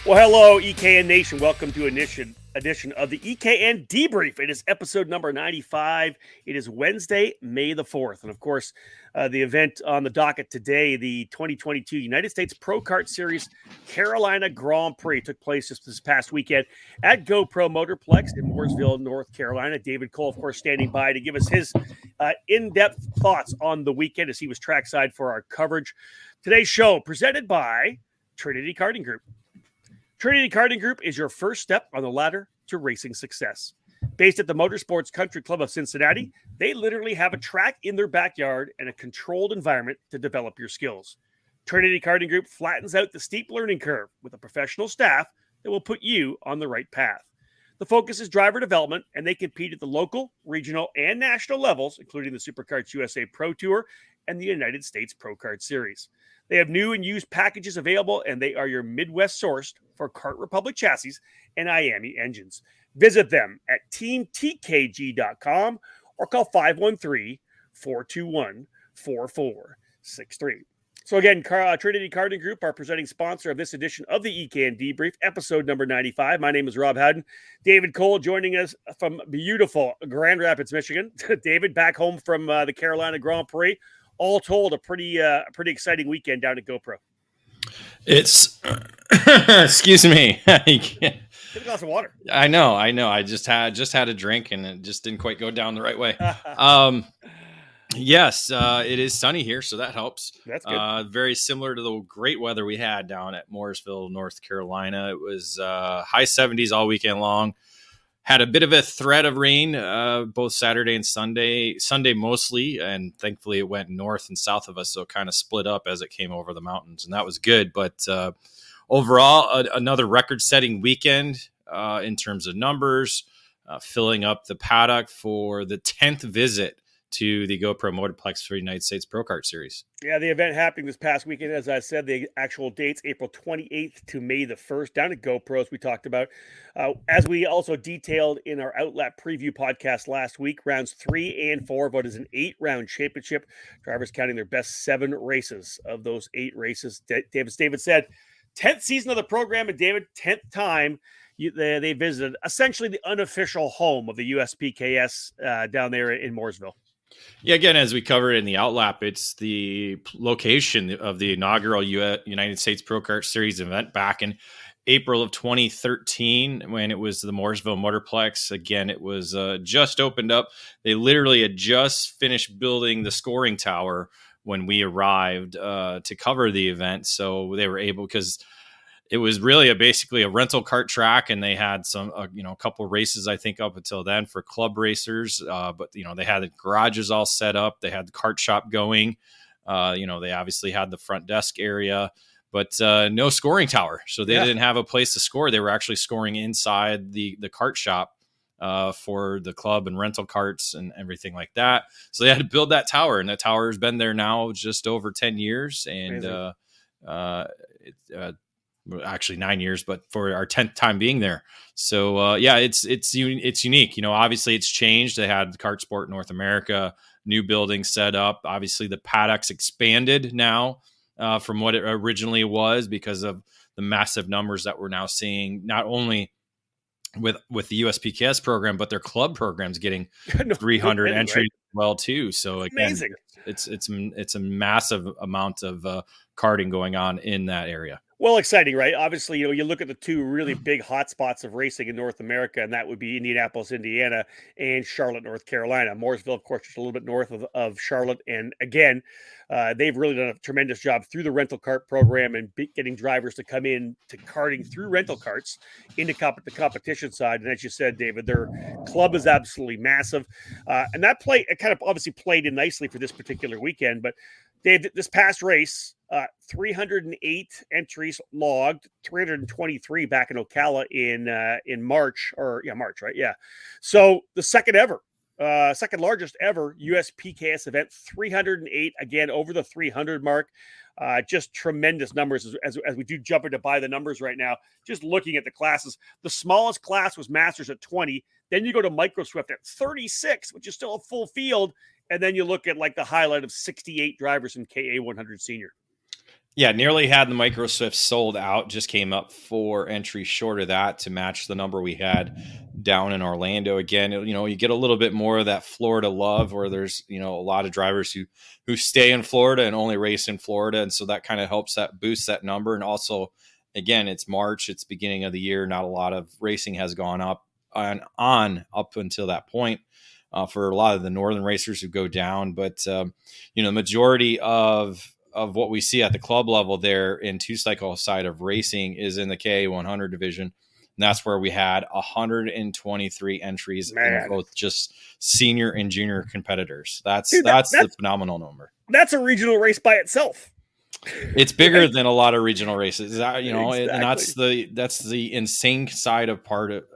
Well, hello, EKN Nation. Welcome to edition of the EKN Debrief. It is episode number 95. It is Wednesday, May the 4th. And of course, the event on the docket today, the 2022 United States Pro Kart Series Carolina Grand Prix, took place just this past weekend at GoPro Motorplex in Mooresville, North Carolina. David Cole, of course, standing by to give us his in-depth thoughts on the weekend as he was trackside for our coverage. Today's show presented by Trinity Karting Group. Trinity Karting Group is your first step on the ladder to racing success. Based at the Motorsports Country Club of Cincinnati, they literally have a track in their backyard and a controlled environment to develop your skills. Trinity Karting Group flattens out the steep learning curve with a professional staff that will put you on the right path. The focus is driver development, and they compete at the local, regional, and national levels, including the SuperKarts USA Pro Tour and the United States Pro Kart Series. They have new and used packages available, and they are your Midwest source for Kart Republic chassis and IAME engines. Visit them at teamtkg.com or call 513-421-4463. So again, Trinity Karting Group, our presenting sponsor of this edition of the EKN Debrief, episode number 95. My name is Rob Howden. David Cole joining us from beautiful Grand Rapids, Michigan. David, back home from the Carolina Grand Prix. All told, a pretty exciting weekend down at GoPro. It's excuse me. Get a glass of water. I know. I just had a drink and it just didn't quite go down the right way. Yes, it is sunny here, so that helps. That's good. Very similar to the great weather we had down at Mooresville, North Carolina. It was high 70s all weekend long. Had a bit of a threat of rain both Saturday and Sunday. Sunday mostly, and thankfully it went north and south of us, so it kind of split up as it came over the mountains, and that was good. But overall, another record-setting weekend in terms of numbers, filling up the paddock for the 10th visit to the GoPro Motorplex for the United States Pro Kart Series. Yeah, the event happening this past weekend, as I said, the actual dates, April 28th to May the 1st, down at GoPro, as we talked about. As we also detailed in our Outlet preview podcast last week, rounds 3 and 4 of what is an 8-round championship. Drivers counting their best 7 races of those 8 races. David said, 10th season of the program, and David, 10th time they visited essentially the unofficial home of the USPKS down there in Mooresville. Yeah, again, as we covered in the outlap, it's the location of the inaugural United States Pro Kart Series event back in April of 2013 when it was the Mooresville Motorplex. Again, it was just opened up. They literally had just finished building the scoring tower when we arrived to cover the event. So they were able, because it was really basically a rental kart track, and they had some, a couple races, I think, up until then for club racers. But, they had the garages all set up. They had the kart shop going. They obviously had the front desk area, but no scoring tower. So they didn't have a place to score. They were actually scoring inside the kart shop for the club and rental karts and everything like that. So they had to build that tower, and that tower has been there now just over 10 years. And actually 9 years, but for our 10th time being there. So it's unique. Obviously it's changed. They had Kart Sport North America, new buildings set up. Obviously the paddock's expanded now from what it originally was because of the massive numbers that we're now seeing, not only with the USPKS program, but their club program's getting 300 entries as well too. So again, amazing. It's a massive amount of karting going on in that area. Well, exciting, right? Obviously, you look at the two really big hotspots of racing in North America, and that would be Indianapolis, Indiana, and Charlotte, North Carolina. Mooresville, of course, just a little bit north of Charlotte. And again, they've really done a tremendous job through the rental kart program and getting drivers to come in to karting through rental karts into the competition side. And as you said, David, their club is absolutely massive. And that it kind of obviously played in nicely for this particular weekend. But Dave, this past race, 308 entries logged, 323 back in Ocala in March, March, right? Yeah. So the second largest ever USPKS event, 308, again, over the 300 mark. Just tremendous numbers as we do jump into by the numbers right now. Just looking at the classes, the smallest class was Masters at 20. Then you go to Micro Swift at 36, which is still a full field. And then you look at like the highlight of 68 drivers in KA 100 Senior. Yeah, nearly had the Micro Swift sold out. Just came up 4 entries short of that to match the number we had down in Orlando. Again, you get a little bit more of that Florida love, where there's a lot of drivers who stay in Florida and only race in Florida, and so that kind of helps that boost that number. And also, again, it's March, it's beginning of the year. Not a lot of racing has gone up up until that point. For a lot of the northern racers who go down, but the majority of what we see at the club level there in 2-cycle side of racing is in the KA 100 division. And that's where we had 123 entries in both just senior and junior competitors. That's the phenomenal number. That's a regional race by itself. It's bigger than a lot of regional races, exactly. And that's the insane side of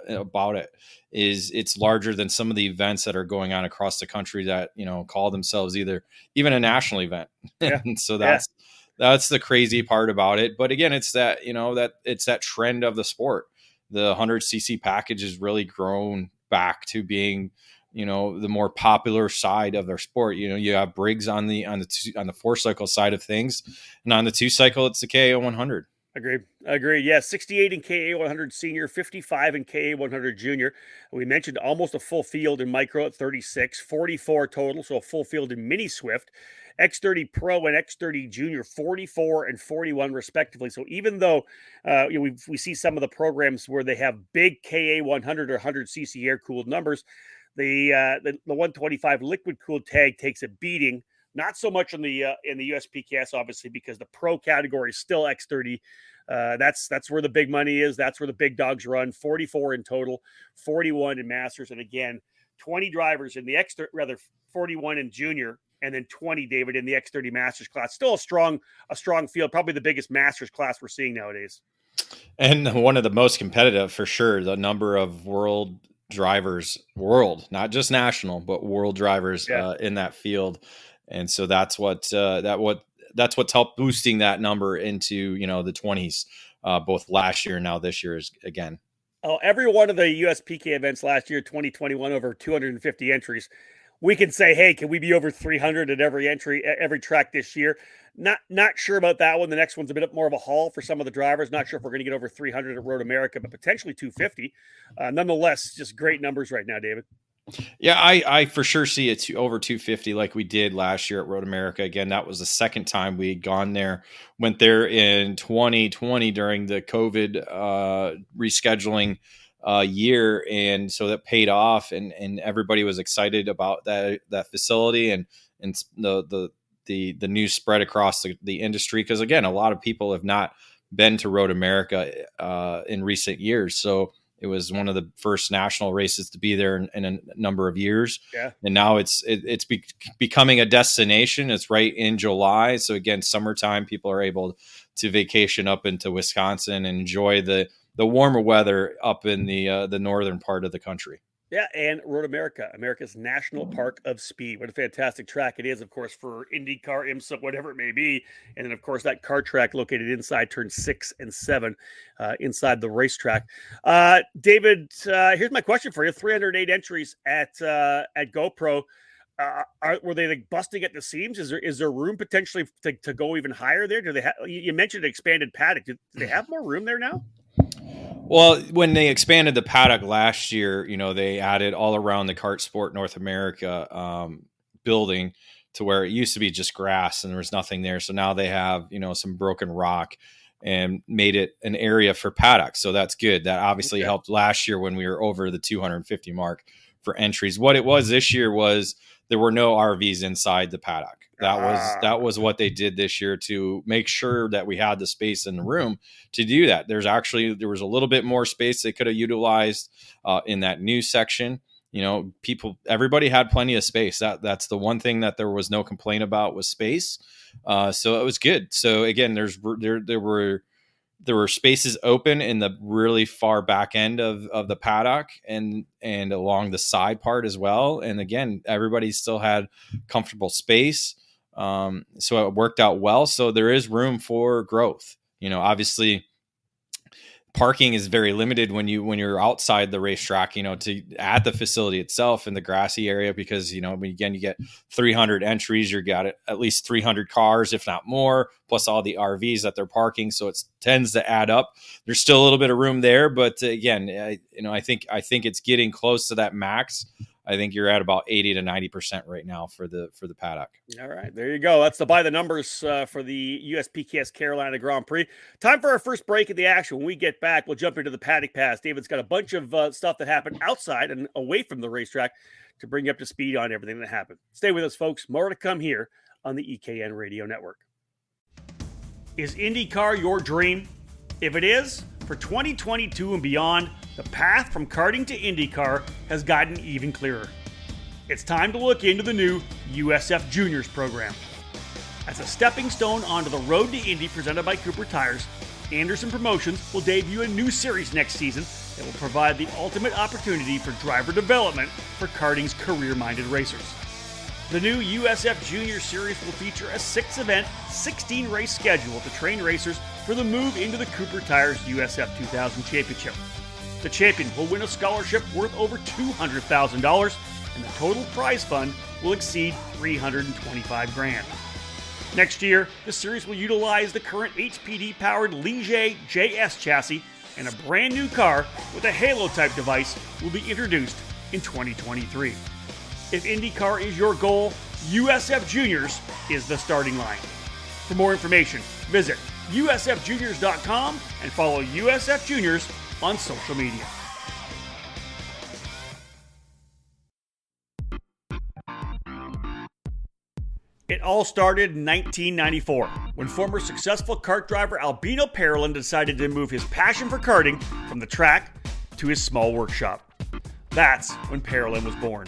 about it. Is it's larger than some of the events that are going on across the country that call themselves even a national event. Yeah. And so that's the crazy part about it. But again, it's that that it's that trend of the sport. The 100cc package has really grown back to being the more popular side of their sport. You have Briggs on the 4-cycle side of things, and on the 2-cycle it's the KA 100. Agreed. Yeah, 68 in KA 100 senior, 55 in KA 100 junior. We mentioned almost a full field in micro at 36, 44 total, so a full field in mini Swift. X30 Pro and X30 Junior, 44 and 41 respectively. So even though we see some of the programs where they have big KA 100 or 100cc air-cooled numbers, the 125 liquid-cooled tag takes a beating. Not so much in the USPKS, obviously, because the pro category is still X30. That's where the big money is. That's where the big dogs run. 44 in total, 41 in Masters, and again, 20 drivers in the 41 in Junior, and then 20, David, in the X30 Masters class. Still a strong field. Probably the biggest Masters class we're seeing nowadays, and one of the most competitive for sure. The number of world drivers, not just national, but world drivers in that field. And so that's what's helped boosting that number into the 20s, both last year and now this year is again. Oh, every one of the USPK events last year, 2021, over 250 entries. We can say, hey, can we be over 300 at every track this year? Not sure about that one. The next one's a bit more of a haul for some of the drivers. Not sure if we're going to get over 300 at Road America, but potentially 250. Nonetheless, just great numbers right now, David. Yeah, I for sure see it over 250 like we did last year at Road America. Again, that was the second time we had gone there. Went there in 2020 during the COVID rescheduling year, and so that paid off, and everybody was excited about that facility and the news spread across the industry, because again, a lot of people have not been to Road America in recent years, so it was one of the first national races to be there in a number of years. Yeah. And now it's becoming a destination. It's right in July. So again, summertime, people are able to vacation up into Wisconsin and enjoy the warmer weather up in the northern part of the country. Yeah, and Road America, America's National Park of Speed. What a fantastic track it is, of course, for IndyCar, IMSA, whatever it may be. And then, of course, that kart track located inside turns 6 and 7 inside the racetrack. David, here's my question for you. 308 entries at GoPro. Were they like busting at the seams? Is there room potentially to go even higher there? Do they you mentioned an expanded paddock. Do they have more room there now? Well, when they expanded the paddock last year, they added all around the Kart Sport North America building to where it used to be just grass and there was nothing there. So now they have, some broken rock and made it an area for paddocks. So that's good. That obviously helped last year when we were over the 250 mark for entries. What it was this year was there were no RVs inside the paddock. That was what they did this year to make sure that we had the space in the room to do that. There was a little bit more space they could have utilized in that new section. Everybody had plenty of space. That's the one thing that there was no complaint about was space. So it was good. So again, there were spaces open in the really far back end of the paddock and along the side part as well. And again, everybody still had comfortable space. So it worked out well. So there is room for growth. Obviously parking is very limited when you're outside the racetrack, to at the facility itself in the grassy area, because, again, you get 300 entries, you got at least 300 cars, if not more, plus all the RVs that they're parking. So it tends to add up. There's still a little bit of room there, but again, I think it's getting close to that max. I think you're at about 80 to 90% right now for the paddock. All right, there you go. That's the by the numbers for the USPKS Carolina Grand Prix. Time for our first break of the action. When we get back, we'll jump into the paddock pass. David's got a bunch of stuff that happened outside and away from the racetrack to bring you up to speed on everything that happened. Stay with us, folks. More to come here on the EKN Radio Network. Is IndyCar your dream? If it is, for 2022 and beyond, the path from karting to IndyCar has gotten even clearer. It's time to look into the new USF Juniors program. As a stepping stone onto the road to Indy presented by Cooper Tires, Anderson Promotions will debut a new series next season that will provide the ultimate opportunity for driver development for karting's career-minded racers. The new USF Junior Series will feature a 6-event, 16-race schedule to train racers for the move into the Cooper Tires USF 2000 Championship. The champion will win a scholarship worth over $200,000, and the total prize fund will exceed $325,000. Next year, the series will utilize the current HPD-powered Ligier JS chassis, and a brand new car with a Halo-type device will be introduced in 2023. If IndyCar is your goal, USF Juniors is the starting line. For more information, visit usfjuniors.com and follow USF Juniors on social media. It all started in 1994 when former successful kart driver Albino Parolin decided to move his passion for karting from the track to his small workshop. That's when Parolin was born.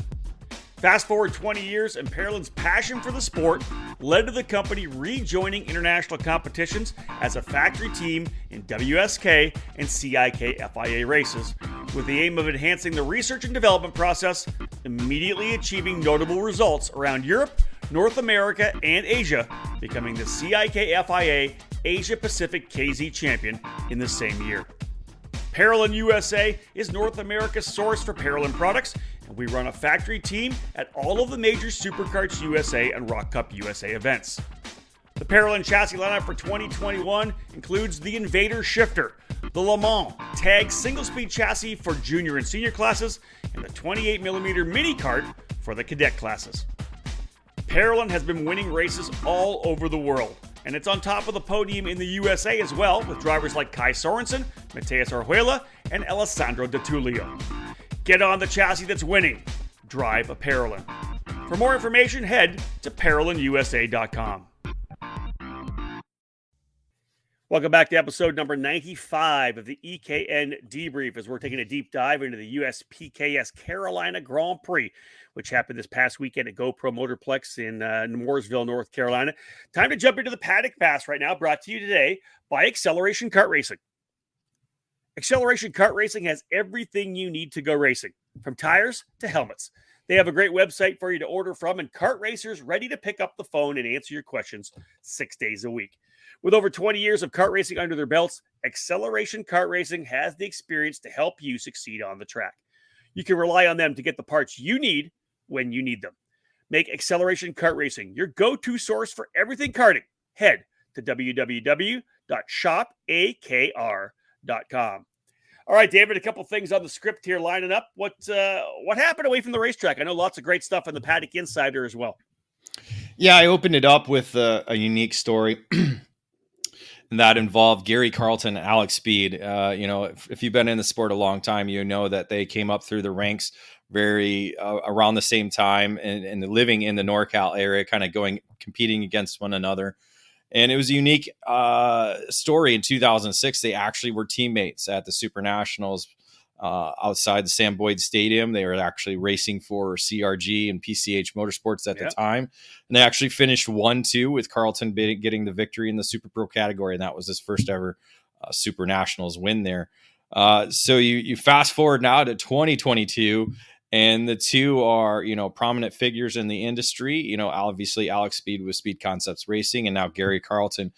Fast forward 20 years, and Parolin's passion for the sport led to the company rejoining international competitions as a factory team in WSK and CIK FIA races, with the aim of enhancing the research and development process, immediately achieving notable results around Europe, North America, and Asia, becoming the CIK FIA Asia Pacific KZ champion in the same year. Parolin USA is North America's source for Parolin products, and we run a factory team at all of the major Superkarts USA and Rock Cup USA events. The Parolin chassis lineup for 2021 includes the Invader Shifter, the Le Mans Tag single-speed chassis for junior and senior classes, and the 28mm mini kart for the cadet classes. Parolin has been winning races all over the world, and it's on top of the podium in the USA as well, with drivers like Kai Sorensen, Mateus Orjuela, and Alessandro De Tullio. Get on the chassis that's winning. Drive a Parolin. For more information, head to ParolinUSA.com. Welcome back to episode number 95 of the EKN Debrief, as we're taking a deep dive into the USPKS Carolina Grand Prix, which happened this past weekend at GoPro Motorplex in Mooresville, North Carolina. Time to jump into the paddock pass right now, brought to you today by Acceleration Kart Racing. Acceleration Kart Racing has everything you need to go racing, from tires to helmets. They have a great website for you to order from, and kart racers ready to pick up the phone and answer your questions 6 days a week. With over 20 years of kart racing under their belts, Acceleration Kart Racing has the experience to help you succeed on the track. You can rely on them to get the parts you need when you need them. Make Acceleration Kart Racing your go-to source for everything karting. Head to www.shopakr.com. All right, David, a couple things on the script here lining up. What happened away from the racetrack? I know lots of great stuff in the Paddock Insider as well. Yeah, I opened it up with a unique story that involved Gary Carlton and Alex Speed. If you've been in the sport a long time, you know that they came up through the ranks very around the same time and living in the NorCal area, kind of competing against one another. And it was a unique story. In 2006, they actually were teammates at the Super Nationals outside the Sam Boyd Stadium. They were actually racing for CRG and PCH Motorsports at the time. And they actually finished 1-2 with Carlton getting the victory in the Super Pro category. And that was his first ever Super Nationals win there. So you fast forward now to 2022, and the two are, prominent figures in the industry. Obviously Alex Speed with Speed Concepts Racing, and now Gary Carlton,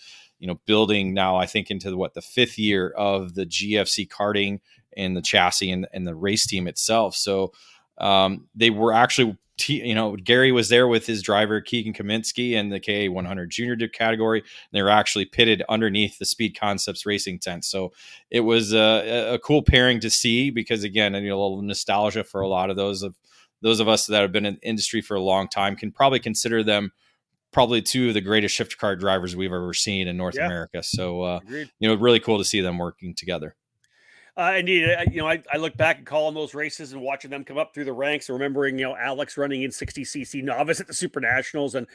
building now, I think, into the 5th year of the GFC karting and the chassis and the race team itself. So they were actually, Gary was there with his driver, Keegan Kaminsky, in the KA100 junior category. They were actually pitted underneath the Speed Concepts racing tent. So it was a cool pairing to see, because again, a little nostalgia for a lot of those of us that have been in the industry for a long time can probably consider them probably two of the greatest shifter car drivers we've ever seen in North America. So, really cool to see them working together. Indeed, I look back and calling those races and watching them come up through the ranks, and remembering Alex running in 60cc novice at the Super Nationals, and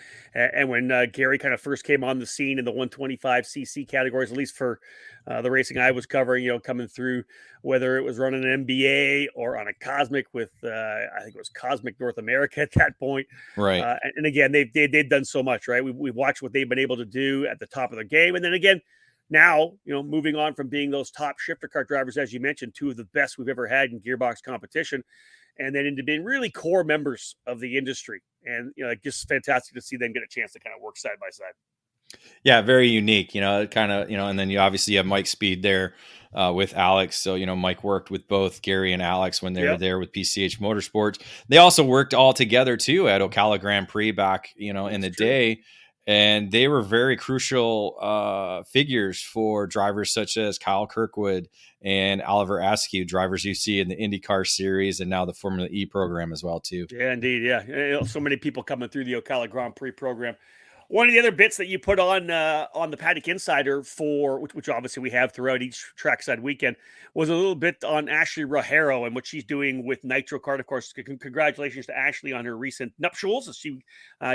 when Gary kind of first came on the scene in the 125cc categories, at least for the racing I was covering, coming through, whether it was running an MBA or on a Cosmic with I think it was Cosmic North America at that point, right? And again, they've done so much, right? We've watched what they've been able to do at the top of their game, and then again, now, moving on from being those top shifter kart drivers, as you mentioned, two of the best we've ever had in gearbox competition, and then into being really core members of the industry. And, just fantastic to see them get a chance to kind of work side by side. Yeah, very unique, kind of, and then you obviously have Mike Speed there with Alex. So, Mike worked with both Gary and Alex when they were there with PCH Motorsports. They also worked all together too at Ocala Grand Prix back, in the day. And they were very crucial figures for drivers such as Kyle Kirkwood and Oliver Askew, drivers you see in the IndyCar series and now the Formula E program as well, too. Yeah, indeed. Yeah. So many people coming through the Ocala Grand Prix program. One of the other bits that you put on the Paddock Insider which obviously we have throughout each trackside weekend, was a little bit on Ashley Rogero and what she's doing with Nitro Kart. Of course, congratulations to Ashley on her recent nuptials as she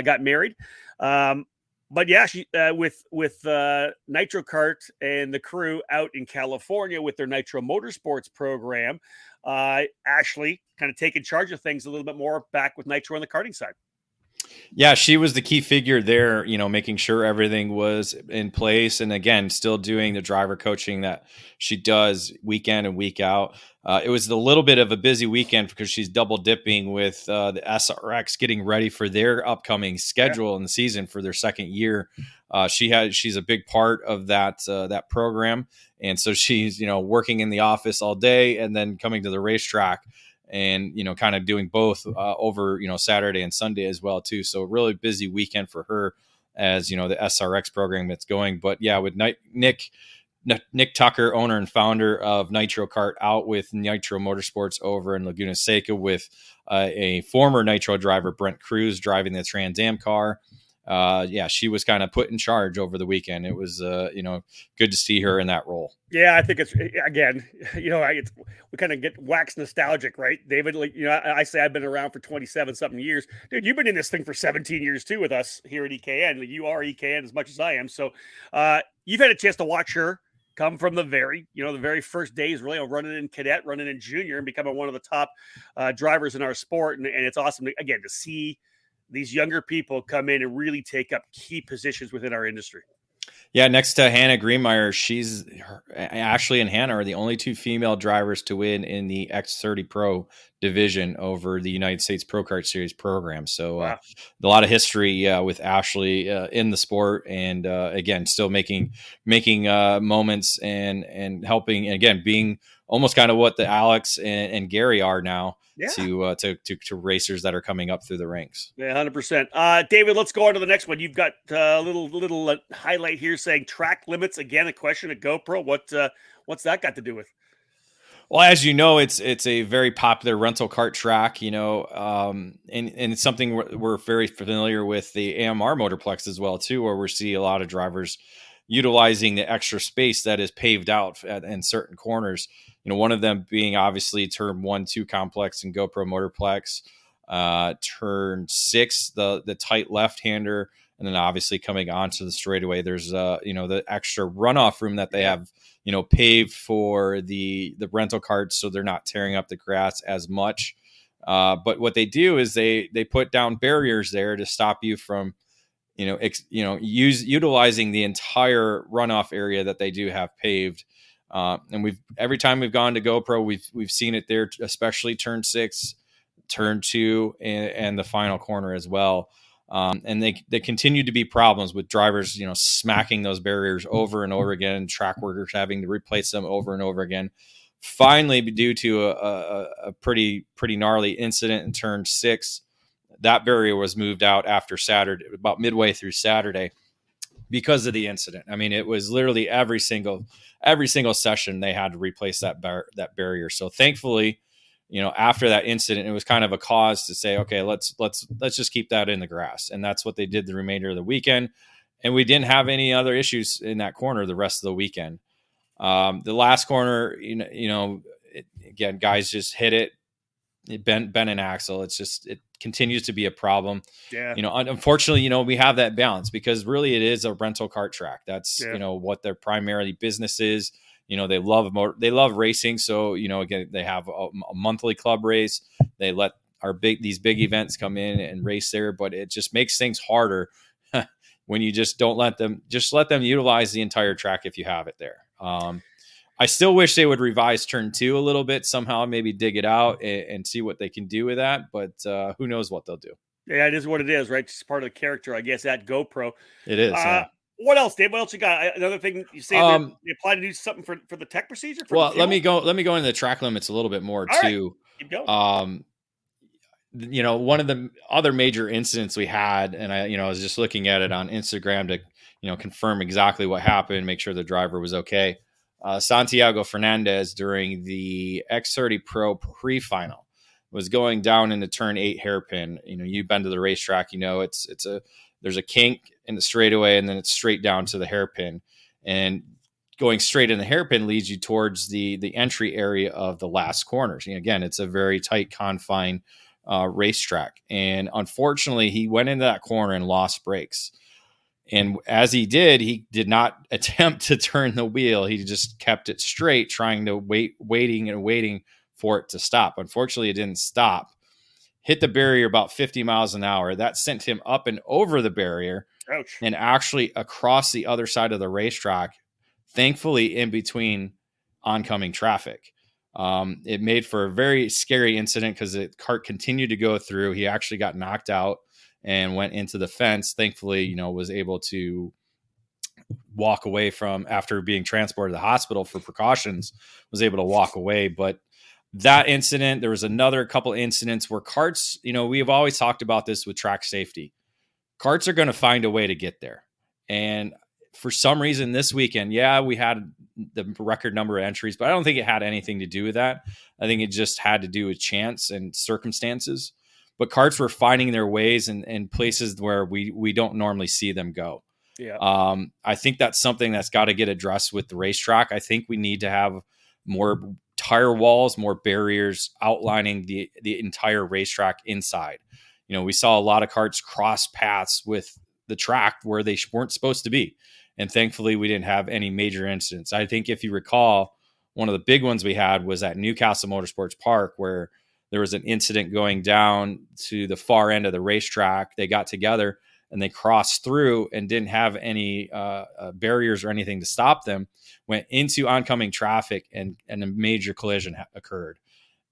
got married. But yeah, she with Nitro Kart and the crew out in California with their Nitro Motorsports program, Ashley kind of taking charge of things a little bit more back with Nitro on the karting side. Yeah, she was the key figure there, making sure everything was in place. And again, still doing the driver coaching that she does week in and week out. It was a little bit of a busy weekend because she's double dipping with the SRX getting ready for their upcoming schedule in the season for their second year. She's a big part of that program. And so she's, working in the office all day and then coming to the racetrack and, kind of doing both over, Saturday and Sunday as well, too. So really busy weekend for her as, the SRX program that's going. But yeah, with Nick Tucker, owner and founder of Nitro Kart, out with Nitro Motorsports over in Laguna Seca with a former Nitro driver, Brent Cruz, driving the Trans Am car. She was kind of put in charge over the weekend. It was, good to see her in that role. Yeah, I think it's, again, we kind of get wax nostalgic, right, David? Like, I say I've been around for 27 something years. Dude, you've been in this thing for 17 years too with us here at EKN. You are EKN as much as I am. So you've had a chance to watch her come from the very first days, really, of running in cadet, running in junior, and becoming one of the top drivers in our sport. And it's awesome, to see these younger people come in and really take up key positions within our industry. Yeah, next to Hannah Greenmeyer, Ashley and Hannah are the only two female drivers to win in the X30 Pro division over the United States Pro Kart Series program. So a lot of history with Ashley in the sport, and again, still making moments and helping, again, being almost kind of what the Alex and Gary are now. Yeah. To racers that are coming up through the ranks. Yeah, 100%. David, let's go on to the next one. You've got a little highlight here saying track limits. Again, a question at GoPro. What's that got to do with? Well, as you know, it's a very popular rental kart track, and it's something we're very familiar with the AMR Motorplex as well, too, where we see a lot of drivers utilizing the extra space that is paved out in certain corners. One of them being obviously turn 1-2 complex and GoPro Motorplex, turn 6, the tight left-hander, and then obviously coming onto the straightaway, there's the extra runoff room that they have, paved for the rental carts, so they're not tearing up the grass as much. But what they do is they put down barriers there to stop you from utilizing the entire runoff area that they do have paved. And every time we've gone to GoPro, we've seen it there, especially turn 6, turn 2, and the final corner as well. And they continue to be problems with drivers, smacking those barriers over and over again, track workers having to replace them over and over again. Finally, due to a pretty gnarly incident in turn 6, that barrier was moved out after Saturday, about midway through Saturday, because of the incident. I mean, it was literally every single session they had to replace that barrier. So thankfully, after that incident, it was kind of a cause to say, okay, let's just keep that in the grass. And that's what they did the remainder of the weekend. And we didn't have any other issues in that corner the rest of the weekend. The last corner, again, guys just hit it. It bent an axle. It continues to be a problem. Yeah. Unfortunately, we have that balance because really it is a rental kart track. That's, what their primary business is. They love racing. So, again, they have a monthly club race. They let these big events come in and race there, but it just makes things harder when you just don't let them utilize the entire track if you have it there. I still wish they would revise turn 2 a little bit somehow, maybe dig it out and see what they can do with that. But who knows what they'll do. Yeah, it is what it is, right? It's part of the character, I guess, at GoPro. It is. What else, Dave? What else you got? Another thing you say that they apply to do something for the tech procedure? Let me go into the track limits a little bit more All too. Right. Keep going. One of the other major incidents we had, and I was just looking at it on Instagram to, confirm exactly what happened, make sure the driver was okay. Santiago Fernandez during the X30 Pro Prix final was going down into turn 8 hairpin. You've been to the racetrack, there's a kink in the straightaway and then it's straight down to the hairpin, and going straight in the hairpin leads you towards the entry area of the last corners. And again, it's a very tight confine racetrack. And unfortunately he went into that corner and lost brakes. And as he did not attempt to turn the wheel. He just kept it straight, trying to waiting for it to stop. Unfortunately, it didn't stop. Hit the barrier about 50 miles an hour. That sent him up and over the barrier. Ouch. And actually across the other side of the racetrack, thankfully in between oncoming traffic. It made for a very scary incident because the cart continued to go through. He actually got knocked out and went into the fence. Thankfully, was able to walk away from, after being transported to the hospital for precautions, was able to walk away. But that incident, there was another couple incidents where carts, we've always talked about this with track safety. Carts are going to find a way to get there. And for some reason this weekend, we had the record number of entries, but I don't think it had anything to do with that. I think it just had to do with chance and circumstances. But carts were finding their ways in places where we don't normally see them go. Yeah. I think that's something that's got to get addressed with the racetrack. I think we need to have more tire walls, more barriers outlining the entire racetrack inside. We saw a lot of carts cross paths with the track where they weren't supposed to be. And thankfully, we didn't have any major incidents. I think if you recall, one of the big ones we had was at Newcastle Motorsports Park, where there was an incident going down to the far end of the racetrack. They got together and they crossed through and didn't have any barriers or anything to stop them, went into oncoming traffic, and a major collision occurred.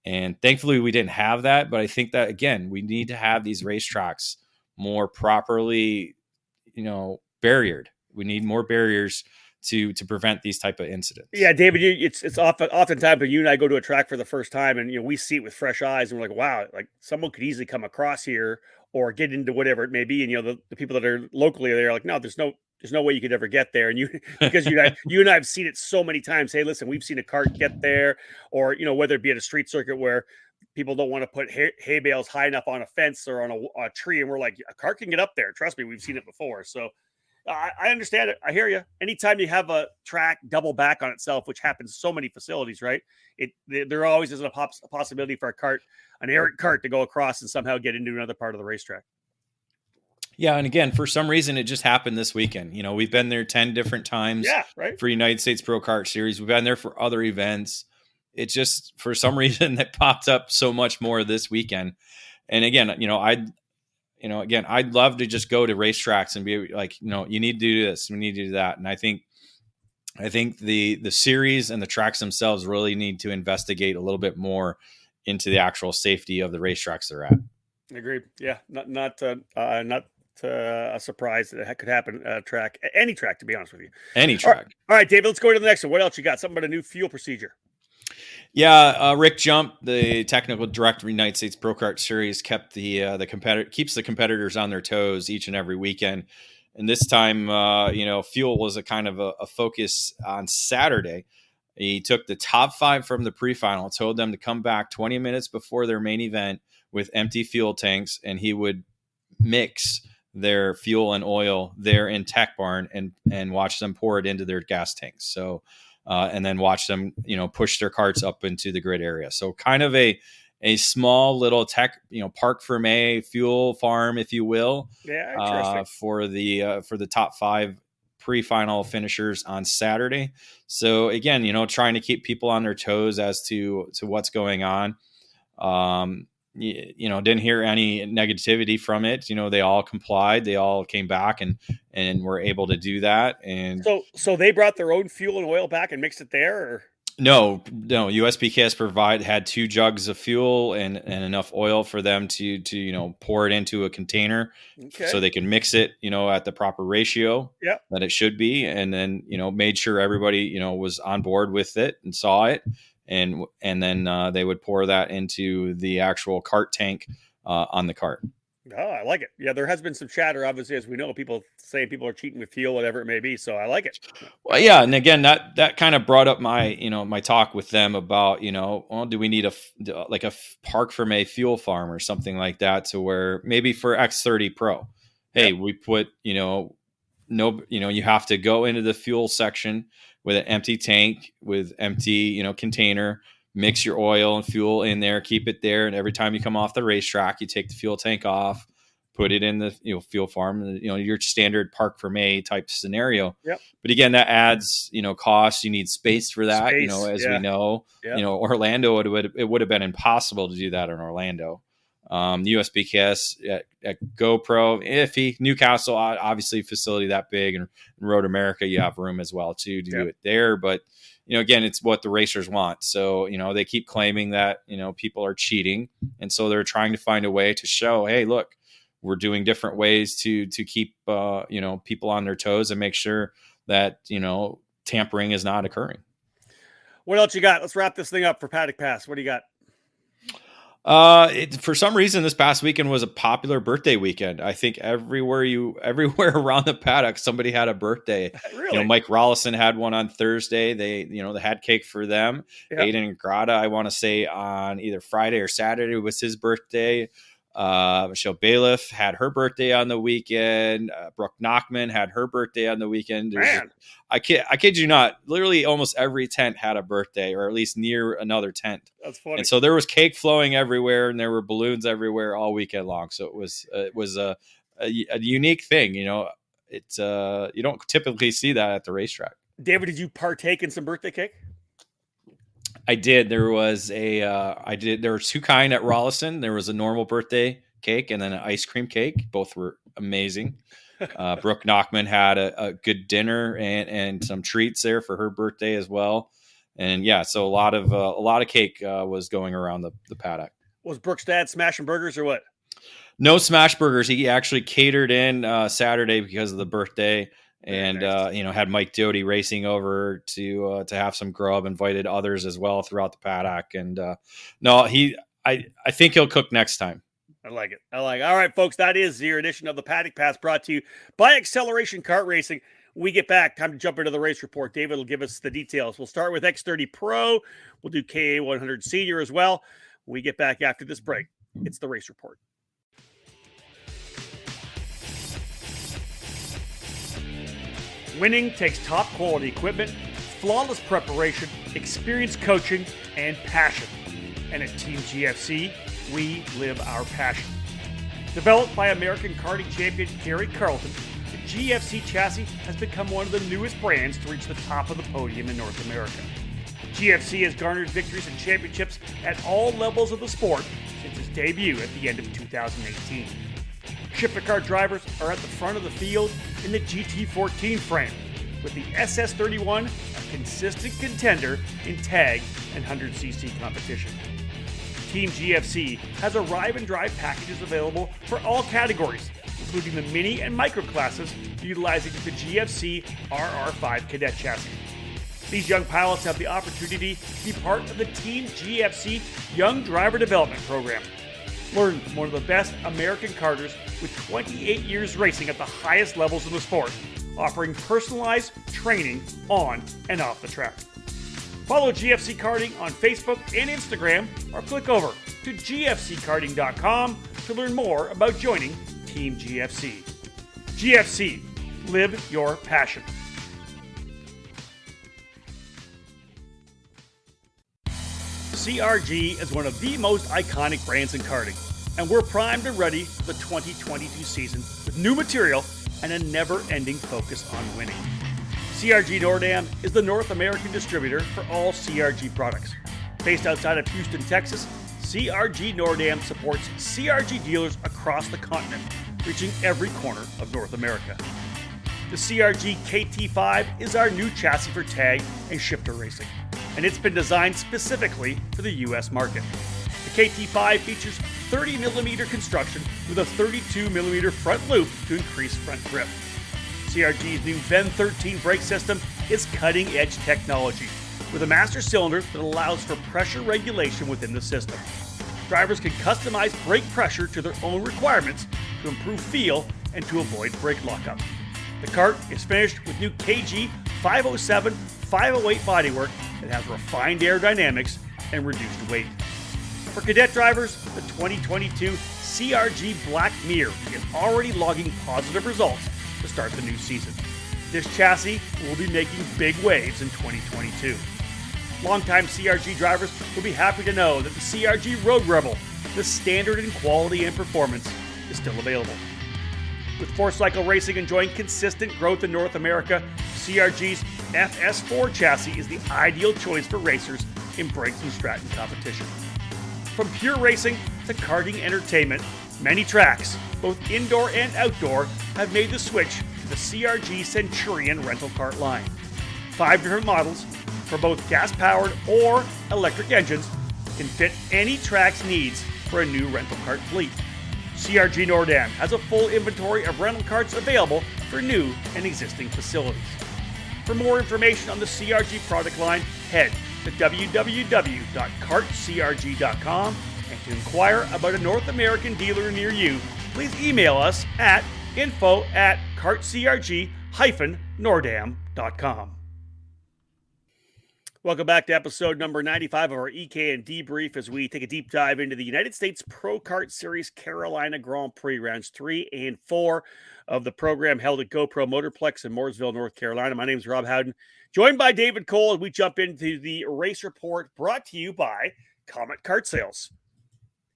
And thankfully we didn't have that. But I think that, again, we need to have these racetracks more properly, barriered. We need more barriers to prevent these type of incidents. Yeah, David, it's oftentimes when you and I go to a track for the first time and we see it with fresh eyes and we're like, wow, like someone could easily come across here or get into whatever it may be. And the people that are locally, they're like, no, there's no way you could ever get there. And because you and I have seen it so many times. Hey, listen, we've seen a cart get there, or whether it be at a street circuit where people don't want to put hay bales high enough on a fence or on a tree, and we're like, a cart can get up there. Trust me, we've seen it before. So I understand it. I hear you. Anytime you have a track double back on itself, which happens so many facilities, right? There always is a possibility for an errant cart to go across and somehow get into another part of the racetrack. Yeah, and again, for some reason, it just happened this weekend. We've been there 10 different times. Yeah, right. For United States Pro Kart Series. We've been there for other events. It just, for some reason, that popped up so much more this weekend. And again, I'd love to just go to racetracks and be like, you need to do this, we need to do that. And I think the series and the tracks themselves really need to investigate a little bit more into the actual safety of the racetracks they're at. Agreed. Yeah, not a surprise that could happen track, any track, to be honest with you. Any All right, track. all right, David, let's go to the next one. What else you got? Something about a new fuel procedure. Yeah, Rick Jump, the technical director of the United States Pro Kart Series, keeps the competitors on their toes each and every weekend. And this time, fuel was a kind of a focus on Saturday. He took the top 5 from the pre-final, told them to come back 20 minutes before their main event with empty fuel tanks, and he would mix their fuel and oil there in Tech Barn and watch them pour it into their gas tanks. So, and then watch them, push their carts up into the grid area. So kind of a small little tech, Parc Fermé fuel farm, if you will, interesting. for the top 5 pre-final finishers on Saturday. So again, trying to keep people on their toes as to what's going on. Didn't hear any negativity from it. They all complied. They all came back and were able to do that. And so they brought their own fuel and oil back and mixed it there, or? No. USPKS had 2 jugs of fuel and enough oil for them to pour it into a container, so they can mix it, at the proper ratio that it should be. And then, made sure everybody, was on board with it and saw it. And then they would pour that into the actual cart tank on the cart. Oh, I like it. Yeah, there has been some chatter, obviously, as we know, people saying people are cheating with fuel, whatever it may be. So I like it. Well, yeah, and again, that kind of brought up my my talk with them about do we need a Parc Fermé fuel farm or something like that, to where maybe for X30 Pro, hey, we put you have to go into the fuel section with an empty tank with empty container. Mix your oil and fuel in there, keep it there, and every time you come off the racetrack, you take the fuel tank off, put it in the fuel farm. Your standard Parc Fermé type scenario. Yep. But again, that adds cost. You need space for that. We know. Orlando, it would have been impossible to do that in Orlando. USPKS at GoPro, iffy. Newcastle, obviously, facility that big, and Road America, you have room as well too to do it there, but. Again, it's what the racers want. So, they keep claiming that, people are cheating. And so they're trying to find a way to show, hey, look, we're doing different ways to keep, people on their toes and make sure that, tampering is not occurring. What else you got? Let's wrap this thing up for Paddock Pass. What do you got? For some reason, this past weekend was a popular birthday weekend. I think everywhere around the paddock, somebody had a birthday. Really? Mike Rollison had one on Thursday. They had cake for them. Yeah. Aiden Grada, I want to say on either Friday or Saturday was his birthday. Michelle Bailiff had her birthday on the weekend. Brooke Nachman had her birthday on the weekend. Man. I kid you not, literally almost every tent had a birthday, or at least near another tent. That's funny. And so there was cake flowing everywhere, and there were balloons everywhere all weekend long. So it was a unique thing. It's you don't typically see that at the racetrack. David, did you partake in some birthday cake? I did. There was there were 2 kind at Rollison. There was a normal birthday cake and then an ice cream cake. Both were amazing. Brooke Nachman had a good dinner and some treats there for her birthday as well. And yeah, so a lot of cake was going around the paddock. Was Brooke's dad smashing burgers or what? No smash burgers. He actually catered in Saturday because of the birthday. And nice. Had Mike Doty racing over to have some grub, invited others as well throughout the paddock. And I think he'll cook next time. I like it. All right, folks, that is your edition of the Paddock Pass, brought to you by Acceleration Kart Racing. When we get back, time to jump into the race report. David will give us the details. We'll start with X30 Pro. We'll do KA100 Senior as well. When we get back after this break, it's the race report. Winning takes top quality equipment, flawless preparation, experienced coaching, and passion. And at Team GFC, we live our passion. Developed by American karting champion Gary Carlton, the GFC chassis has become one of the newest brands to reach the top of the podium in North America. GFC has garnered victories and championships at all levels of the sport since its debut at the end of 2018. Shifter car drivers are at the front of the field in the GT14 frame, with the SS31 a consistent contender in tag and 100cc competition. Team GFC has arrive and drive packages available for all categories, including the mini and micro classes utilizing the GFC RR5 cadet chassis. These young pilots have the opportunity to be part of the Team GFC Young Driver Development Program. Learn from one of the best American karters with 28 years racing at the highest levels of the sport, offering personalized training on and off the track. Follow GFC Karting on Facebook and Instagram, or click over to gfckarting.com to learn more about joining Team GFC. GFC, live your passion. CRG is one of the most iconic brands in karting, and we're primed and ready for the 2022 season with new material and a never-ending focus on winning. CRG Nordam is the North American distributor for all CRG products. Based outside of Houston, Texas, CRG Nordam supports CRG dealers across the continent, reaching every corner of North America. The CRG KT5 is our new chassis for tag and shifter racing, and it's been designed specifically for the U.S. market. The KT5 features 30mm construction with a 32mm front loop to increase front grip. CRG's new VEN 13 brake system is cutting-edge technology with a master cylinder that allows for pressure regulation within the system. Drivers can customize brake pressure to their own requirements to improve feel and to avoid brake lockup. The kart is finished with new KG 507 508 bodywork that has refined aerodynamics and reduced weight. For cadet drivers, the 2022 CRG Black Mirror is already logging positive results to start the new season. This chassis will be making big waves in 2022. Longtime CRG drivers will be happy to know that the CRG Road Rebel, the standard in quality and performance, is still available. With four-cycle racing enjoying consistent growth in North America, CRG's FS4 chassis is the ideal choice for racers in Briggs & Stratton competition. From pure racing to karting entertainment, many tracks, both indoor and outdoor, have made the switch to the CRG Centurion rental kart line. 5 different models for both gas-powered or electric engines can fit any track's needs for a new rental kart fleet. CRG Nordam has a full inventory of rental karts available for new and existing facilities. For more information on the CRG product line, head to www.kartcrg.com, and to inquire about a North American dealer near you, please email us at info@kartcrg-nordam.com. Welcome back to episode number 95 of our EKN Debrief as we take a deep dive into the United States Pro Kart Series Carolina Grand Prix rounds 3 and 4 of the program held at GoPro Motorplex in Mooresville, North Carolina. My name is Rob Howden, joined by David Cole, as we jump into the race report brought to you by Comet Kart Sales.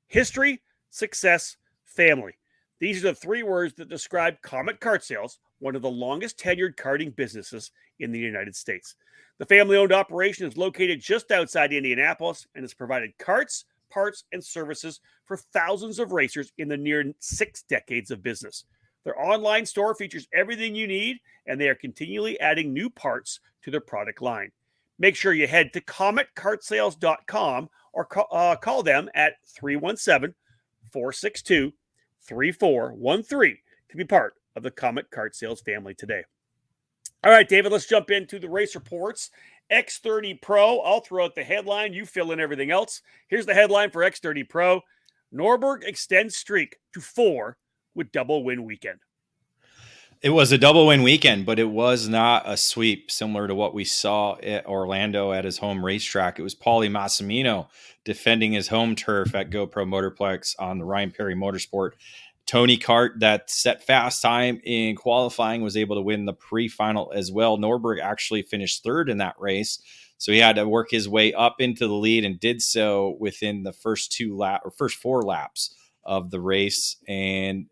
History, success, family. These are the 3 words that describe Comet Kart Sales, one of the longest tenured karting businesses in the United States. The family-owned operation is located just outside Indianapolis and has provided karts, parts, and services for thousands of racers in the near 6 decades of business. Their online store features everything you need, and they are continually adding new parts to their product line. Make sure you head to cometkartsales.com or call them at 317-462-3413 to be part of the Comet Kart Sales family today. All right, David, let's jump into the race reports. X30 Pro, I'll throw out the headline. You fill in everything else. Here's the headline for X30 Pro. Norberg extends streak to 4 with double win weekend. It was a double win weekend, but it was not a sweep similar to what we saw at Orlando at his home racetrack. It was Paulie Massimino defending his home turf at GoPro Motorplex on the Ryan Perry Motorsport. Tony Kart, that set fast time in qualifying, was able to win the pre-final as well. Norberg actually finished 3rd in that race, so he had to work his way up into the lead and did so within the first 4 laps of the race. And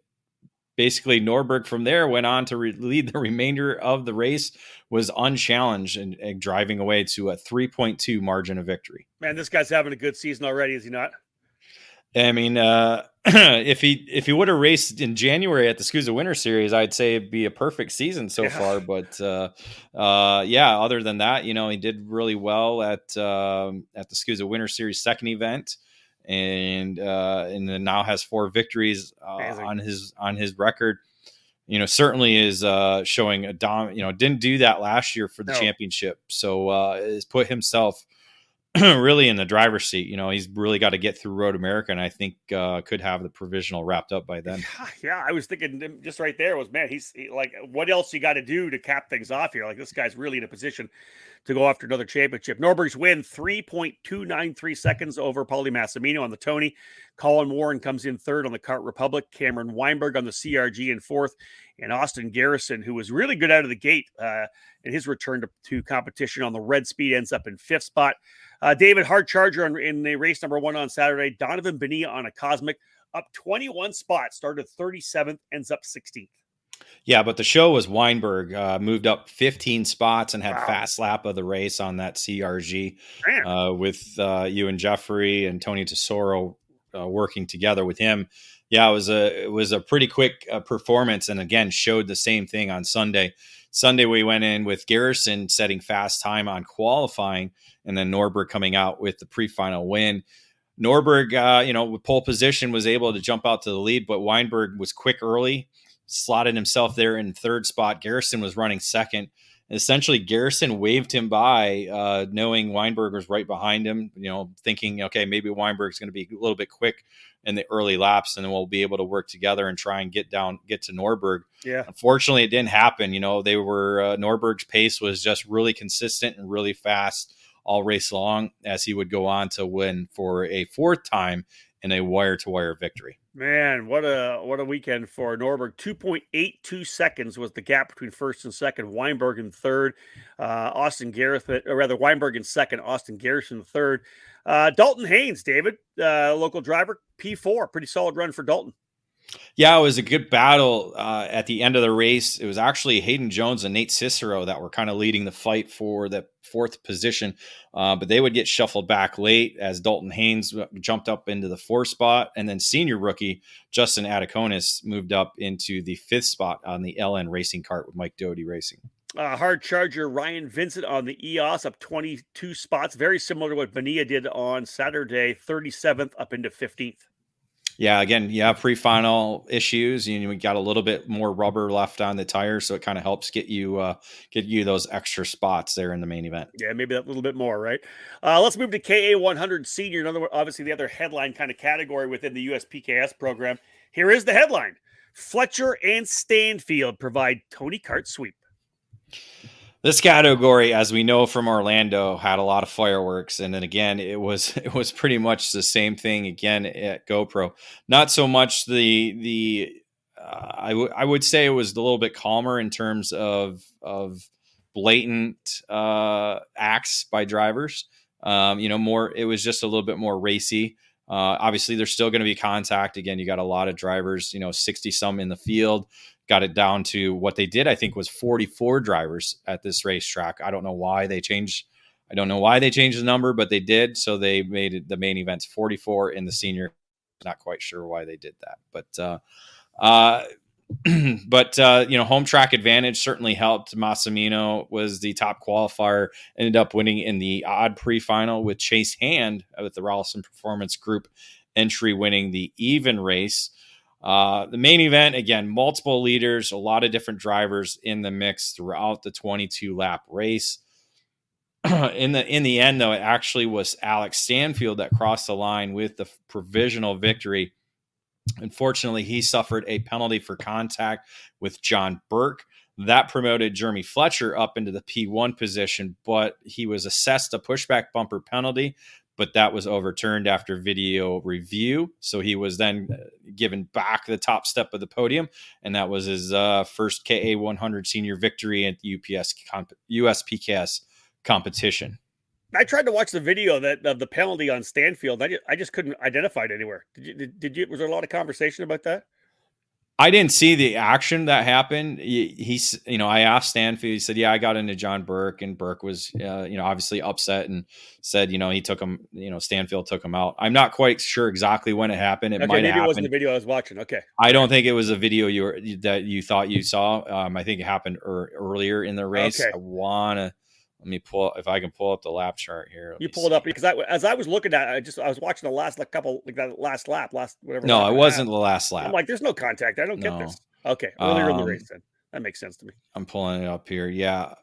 basically, Norberg from there went on to lead the remainder of the race, was unchallenged and driving away to a 3.2 margin of victory. Man, this guy's having a good season already, is he not? I mean, if he would have raced in January at the SCUSA Winter Series, I'd say it'd be a perfect season so far. But other than that, he did really well at the SCUSA Winter Series second event, and then now has 4 victories on his record. certainly is showing didn't do that last year for the No. championship. So has put himself really in the driver's seat. He's really got to get through Road America, and I think could have the provisional wrapped up by then. Yeah, I was thinking just right there was, man, like, what else you got to do to cap things off here? Like, this guy's really in a position to go after another championship. Norberg's win 3.293 seconds over Paulie Massimino on the Tony. Colin Warren comes in third on the Kart Republic. Cameron Weinberg on the CRG in fourth. And Austin Garrison, who was really good out of the gate in his return to competition on the Red Speed, ends up in fifth spot. David Hard Charger in the race number one on Saturday. Donovan Bonilla on a Cosmic, up 21 spots, started 37th, ends up 16th. Yeah, but the show was Weinberg moved up 15 spots and had fast lap of the race on that CRG with you and Jeffrey and Tony Tesoro working together with him. Yeah, it was a pretty quick performance, and again showed the same thing on Sunday. Sunday we went in with Garrison setting fast time on qualifying, and then Norberg coming out with the pre-final win. Norberg, with pole position, was able to jump out to the lead, but Weinberg was quick early, slotted himself there in third spot. Garrison was running second. Essentially, Garrison waved him by, knowing Weinberg was right behind him, thinking, okay, maybe Weinberg's going to be a little bit quick in the early laps, and then we'll be able to work together and try and get to Norberg. Yeah. Unfortunately, it didn't happen. They were Norberg's pace was just really consistent and really fast all race long, as he would go on to win for a fourth time in a wire-to-wire victory. Man, what a weekend for Norberg. 2.82 seconds was the gap between first and second. Weinberg in third. Weinberg in second. Austin Garrison in third. Dalton Haynes, David, local driver, P4. Pretty solid run for Dalton. Yeah, it was a good battle at the end of the race. It was actually Hayden Jones and Nate Cicero that were kind of leading the fight for the fourth position, but they would get shuffled back late as Dalton Haynes jumped up into the fourth spot, and then senior rookie Justin Ataconis moved up into the fifth spot on the LN Racing Kart with Mike Doty Racing. Hard Charger Ryan Vincent on the EOS up 22 spots, very similar to what Bonilla did on Saturday, 37th up into 15th. Yeah, again, you have pre-final issues. We got a little bit more rubber left on the tires, so it kind of helps get you those extra spots there in the main event. Yeah, maybe that little bit more, right? Let's move to KA 100 Senior. In other words, obviously the other headline kind of category within the USPKS program. Here is the headline: Fletcher and Stanfield provide Tony Kart sweep. This category, as we know from Orlando, had a lot of fireworks, and then again, it was pretty much the same thing again at GoPro. Not so much I would say it was a little bit calmer in terms of blatant acts by drivers. It was just a little bit more racy. Obviously, there's still going to be contact. Again, you got a lot of drivers, 60 some in the field. Got it down to what they did, I think, was 44 drivers at this racetrack. I don't know why they changed the number, but they did. So they made it the main events 44 in the senior. Not quite sure why they did that, but home track advantage certainly helped. Massimino was the top qualifier, ended up winning in the odd pre-final with Chase Hand with the Rollison Performance Group entry, winning the even race. The main event, again, multiple leaders, a lot of different drivers in the mix throughout the 22-lap race. In the end, though, it actually was Alex Stanfield that crossed the line with the provisional victory. Unfortunately, he suffered a penalty for contact with John Burke. That promoted Jeremy Fletcher up into the P1 position, but he was assessed a pushback bumper penalty, but that was overturned after video review. So he was then given back the top step of the podium, and that was his first KA 100 senior victory at the USPKS competition. I tried to watch the video of the penalty on Stanfield. I just couldn't identify it anywhere. Did you? Was there a lot of conversation about that? I didn't see the action that happened. He's, I asked Stanfield. He said, "Yeah, I got into John Burke," and Burke was, obviously upset and said, he took him. Stanfield took him out. I'm not quite sure exactly when it happened. It might have happened. Maybe it wasn't the video I was watching. Okay, I don't think it was a video that you thought you saw. I think it happened earlier in the race. Okay. I wanna. Let me pull if I can pull up the lap chart here. You pull it up because as I was looking at it, I was watching the last that last lap, whatever. No, lap it wasn't the last lap. I'm like, there's no contact. I don't get this. Okay, earlier in the race, then that makes sense to me. I'm pulling it up here. Yeah,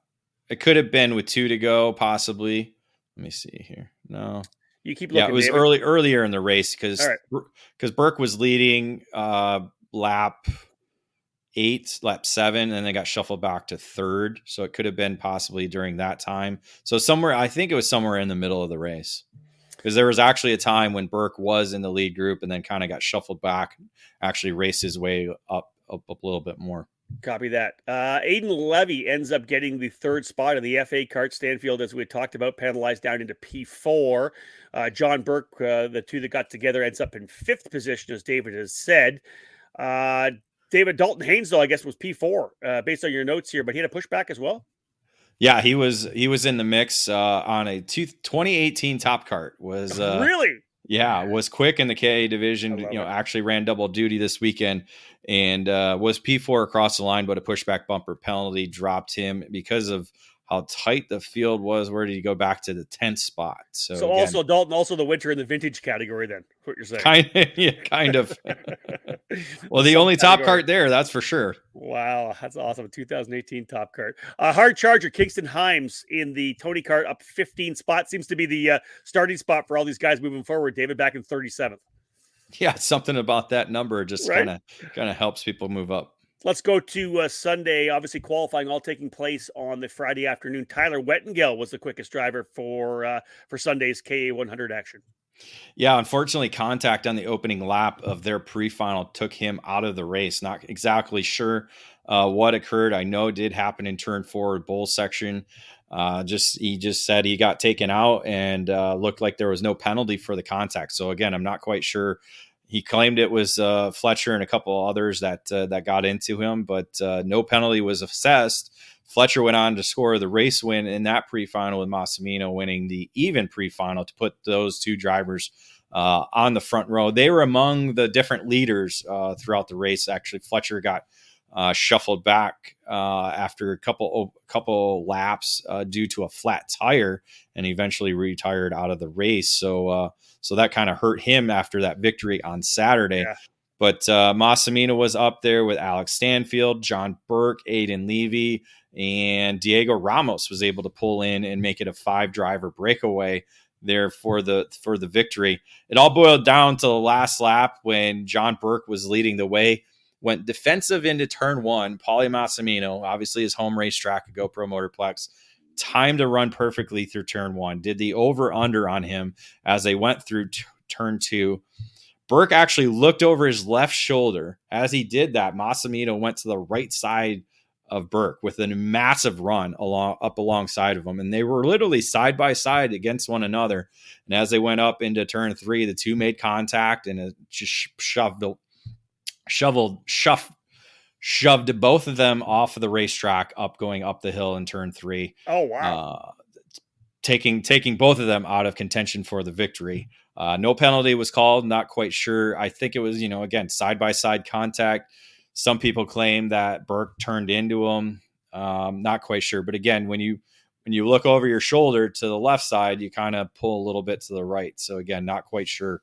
it could have been with 2 to go, possibly. Let me see here. No, you keep looking. Yeah, it was David. earlier in the race because Burke was leading lap 8, lap 7, and then got shuffled back to 3rd. So it could have been possibly during that time. So I think it was somewhere in the middle of the race, because there was actually a time when Burke was in the lead group and then kind of got shuffled back, actually raced his way up a little bit more. Copy that. Aiden Levy ends up getting the 3rd spot in the FA Kart Stanfield, as we had talked about, penalized down into P4. John Burke, the two that got together, ends up in 5th position, as David has said. David Dalton Haynes, though, I guess was P4 based on your notes here, but he had a pushback as well. Yeah, he was in the mix on a 2018 Top Kart. Was really? Yeah, was quick in the KA division. Actually ran double duty this weekend and was P4 across the line, but a pushback bumper penalty dropped him because of how tight the field was. Where did he go back to the 10th spot? So again, also Dalton, also the winter in the vintage category. Then what you're saying? Kind of. Well, the only Top Kart there, that's for sure. Wow, that's awesome. 2018 Top Kart. Hard Charger Kingston Himes in the Tony Kart up 15 spot seems to be the starting spot for all these guys moving forward. David back in 37th. Yeah, something about that number just kind of helps people move up. Let's go to Sunday. Obviously, qualifying all taking place on the Friday afternoon. Tyler Wettengel was the quickest driver for Sunday's KA 100 action. Yeah, unfortunately, contact on the opening lap of their pre-final took him out of the race. Not exactly sure what occurred. I know it did happen in turn 4 bowl section. He just said he got taken out and looked like there was no penalty for the contact. So again, I'm not quite sure. He claimed it was Fletcher and a couple others that got into him, but no penalty was assessed. Fletcher went on to score the race win in that pre-final, with Massimino winning the even pre-final to put those two drivers on the front row. They were among the different leaders throughout the race. Actually, Fletcher got shuffled back after a couple laps due to a flat tire, and eventually retired out of the race. So that kind of hurt him after that victory on Saturday. Yeah. But Massimino was up there with Alex Stanfield, John Burke, Aiden Levy, and Diego Ramos was able to pull in and make it a 5-driver breakaway there for the victory. It all boiled down to the last lap when John Burke was leading the way. Went defensive into turn 1. Paulie Massimino, obviously his home racetrack at GoPro Motorplex, timed to run perfectly through turn 1. Did the over-under on him as they went through turn 2. Burke actually looked over his left shoulder. As he did that, Massimino went to the right side of Burke with a massive run up alongside of him. And they were literally side by side against one another. And as they went up into turn 3, the two made contact and it just shoved both of them off of the racetrack going up the hill in turn 3. Oh, wow. Taking both of them out of contention for the victory. No penalty was called. Not quite sure. I think it was, again, side-by-side contact. Some people claim that Burke turned into him. Not quite sure. But again, when you look over your shoulder to the left side, you kind of pull a little bit to the right. So again, not quite sure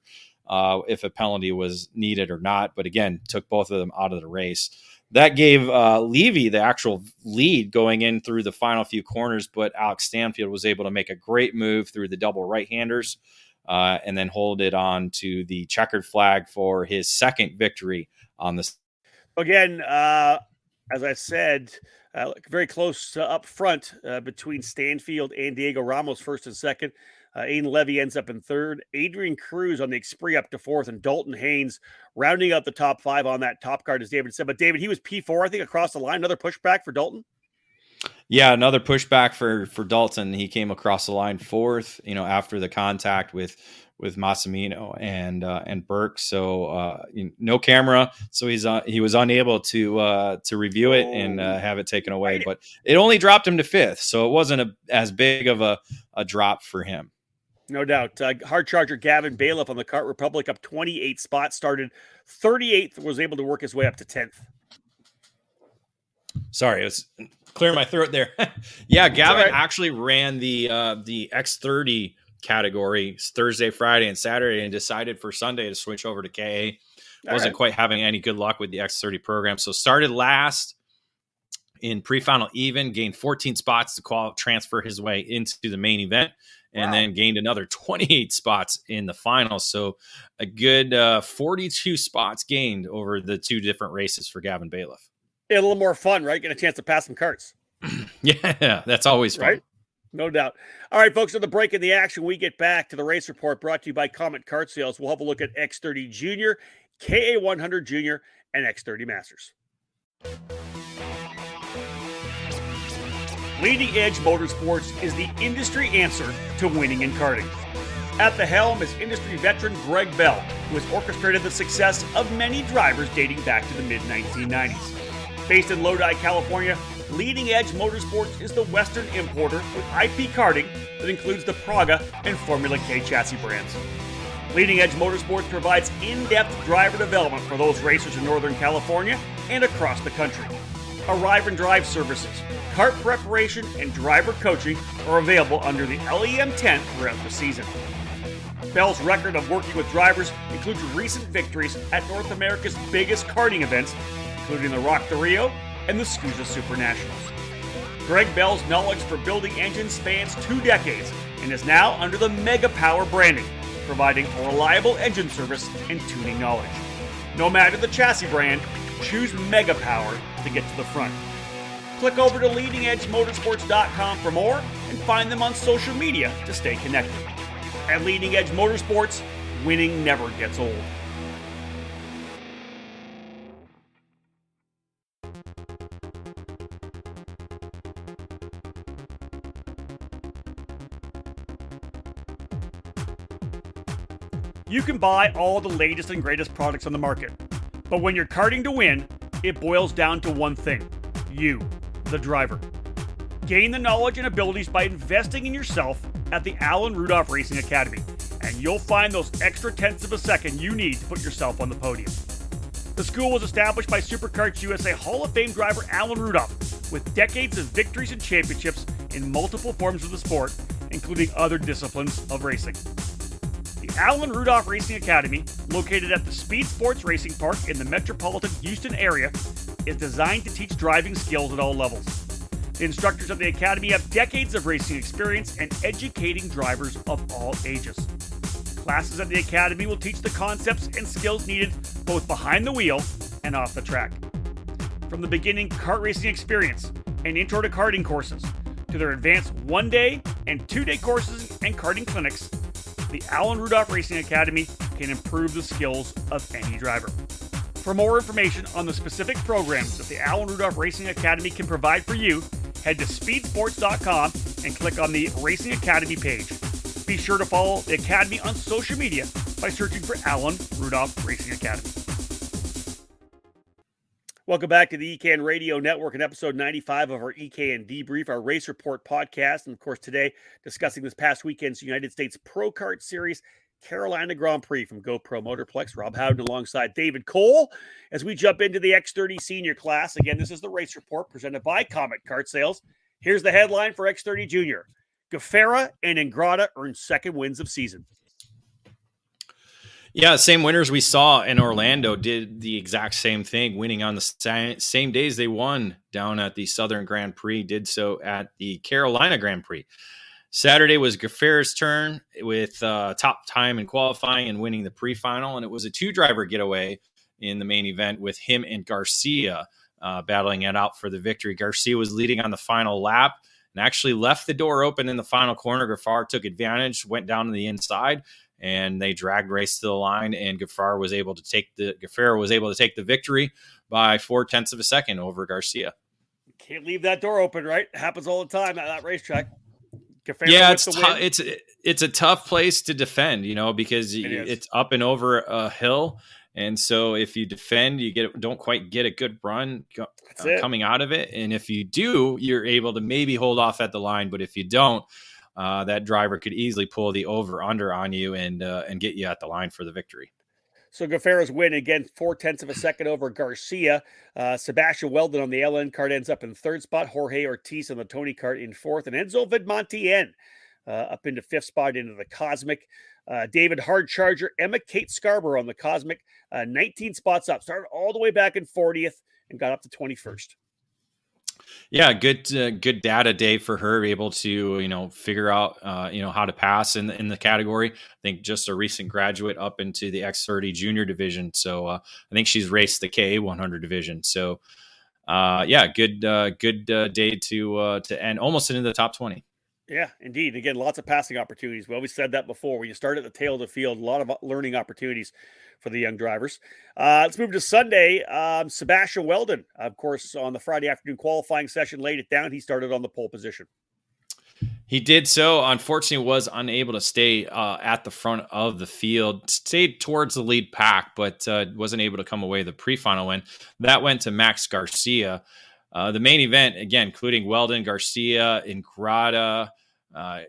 if a penalty was needed or not. But again, took both of them out of the race. That gave Levy the actual lead going in through the final few corners, but Alex Stanfield was able to make a great move through the double right-handers and then hold it on to the checkered flag for his second victory on this. Again, as I said, very close up front between Stanfield and Diego Ramos, first and second. Aiden Levy ends up in third. Adrian Cruz on the Prix up to fourth, and Dalton Haynes rounding out the top 5 on that Top Kart, as David said. But David, he was P4, I think, across the line. Another pushback for Dalton. Yeah, another pushback for Dalton. He came across the line 4th, after the contact with Massimino and Burke. So no camera, so he was unable to review it and have it taken away. But it only dropped him to 5th, so it wasn't as big of a drop for him. No doubt. Hard Charger Gavin Bailiff on the Kart Republic up 28 spots, started 38th, was able to work his way up to 10th. Sorry, it was clearing my throat there. Yeah, Gavin right. actually ran the X30 category Thursday, Friday, and Saturday, and decided for Sunday to switch over to KA. Wasn't quite having any good luck with the X30 program, so started last in pre-final even, gained 14 spots to transfer his way into the main event, and then gained another 28 spots in the final. So a good 42 spots gained over the two different races for Gavin Bailiff. Yeah, a little more fun, right? Get a chance to pass some carts. Yeah, that's always fun. Right? No doubt. All right, folks, on the break in the action, we get back to the race report brought to you by Comet Kart Sales. We'll have a look at X30 Junior, KA100 Junior, and X30 Masters. Leading Edge Motorsports is the industry answer to winning in karting. At the helm is industry veteran Greg Bell, who has orchestrated the success of many drivers dating back to the mid-1990s. Based in Lodi, California, Leading Edge Motorsports is the Western importer with IP karting that includes the Praga and Formula K chassis brands. Leading Edge Motorsports provides in-depth driver development for those racers in Northern California and across the country. Arrive and drive services, kart preparation, and driver coaching are available under the LEM tent throughout the season. Bell's record of working with drivers includes recent victories at North America's biggest karting events, including the Rock the Rio and the SCUSA Super Nationals. Greg Bell's knowledge for building engines spans 2 decades and is now under the Mega Power branding, providing a reliable engine service and tuning knowledge. No matter the chassis brand, choose Mega Power to get to the front. Click over to leadingedgemotorsports.com for more and find them on social media to stay connected. At Leading Edge Motorsports, winning never gets old. You can buy all the latest and greatest products on the market, but when you're karting to win, it boils down to one thing: you, the driver. Gain the knowledge and abilities by investing in yourself at the Alan Rudolph Racing Academy, and you'll find those extra tenths of a second you need to put yourself on the podium. The school was established by SuperKarts USA Hall of Fame driver Alan Rudolph, with decades of victories and championships in multiple forms of the sport, including other disciplines of racing. The Alan Rudolph Racing Academy, located at the Speed Sports Racing Park in the metropolitan Houston area, is designed to teach driving skills at all levels. The instructors of the Academy have decades of racing experience and educating drivers of all ages. Classes at the Academy will teach the concepts and skills needed both behind the wheel and off the track. From the beginning kart racing experience and intro to karting courses, to their advanced 1-day and 2-day courses and karting clinics, the Alan Rudolph Racing Academy can improve the skills of any driver. For more information on the specific programs that the Alan Rudolph Racing Academy can provide for you, head to speedsports.com and click on the Racing Academy page. Be sure to follow the Academy on social media by searching for Alan Rudolph Racing Academy. Welcome back to the EKN Radio Network and episode 95 of our EKN Debrief, our race report podcast. And of course, today discussing this past weekend's United States Pro Kart Series Carolina Grand Prix from GoPro Motorplex. Rob Howden alongside David Cole as we jump into the X30 senior class. Again, this is the race report presented by Comet Kart Sales. Here's the headline for X30 Junior. Gafera and Ingrata earn second wins of season. Yeah, same winners we saw in Orlando did the exact same thing, winning on the same days they won down at the Southern Grand Prix, did so at the Carolina Grand Prix. Saturday was Gafera's turn with top time in qualifying and winning the pre-final, and it was a 2-driver getaway in the main event with him and Garcia battling it out for the victory. Garcia was leading on the final lap and actually left the door open in the final corner. Gaffer took advantage, went down to the inside, and they dragged race to the line, and Gaffer was able to take the victory by 0.4 of a second over Garcia. Can't leave that door open, right? It happens all the time at that racetrack. Gaffer, yeah, it's a tough place to defend, because it's up and over a hill. And so if you defend, don't quite get a good run coming out of it. And if you do, you're able to maybe hold off at the line. But if you don't, that driver could easily pull the over-under on you and get you at the line for the victory. So Gaffero's win again, 0.4 of a second over Garcia. Sebastian Weldon on the LN card ends up in third spot. Jorge Ortiz on the Tony card in fourth, and Enzo Vidmontien up into fifth spot into the Cosmic. David Hard Charger, Emma Kate Scarborough on the Cosmic, 19 spots up. Started all the way back in 40th and got up to 21st. Yeah, good data day for her, able to figure out how to pass in the category. I think just a recent graduate up into the X30 junior division, so I think she's raced the KA 100 division. So good day to end almost into the top 20. Yeah, indeed. Again, lots of passing opportunities. We always said that before. When you start at the tail of the field, a lot of learning opportunities for the young drivers. Let's move to Sunday. Sebastian Weldon, of course, on the Friday afternoon qualifying session, laid it down. He started on the pole position. He did so. Unfortunately, was unable to stay at the front of the field. Stayed towards the lead pack, but wasn't able to come away the pre-final win. That went to Max Garcia. The main event, again, including Weldon, Garcia, Ingrata,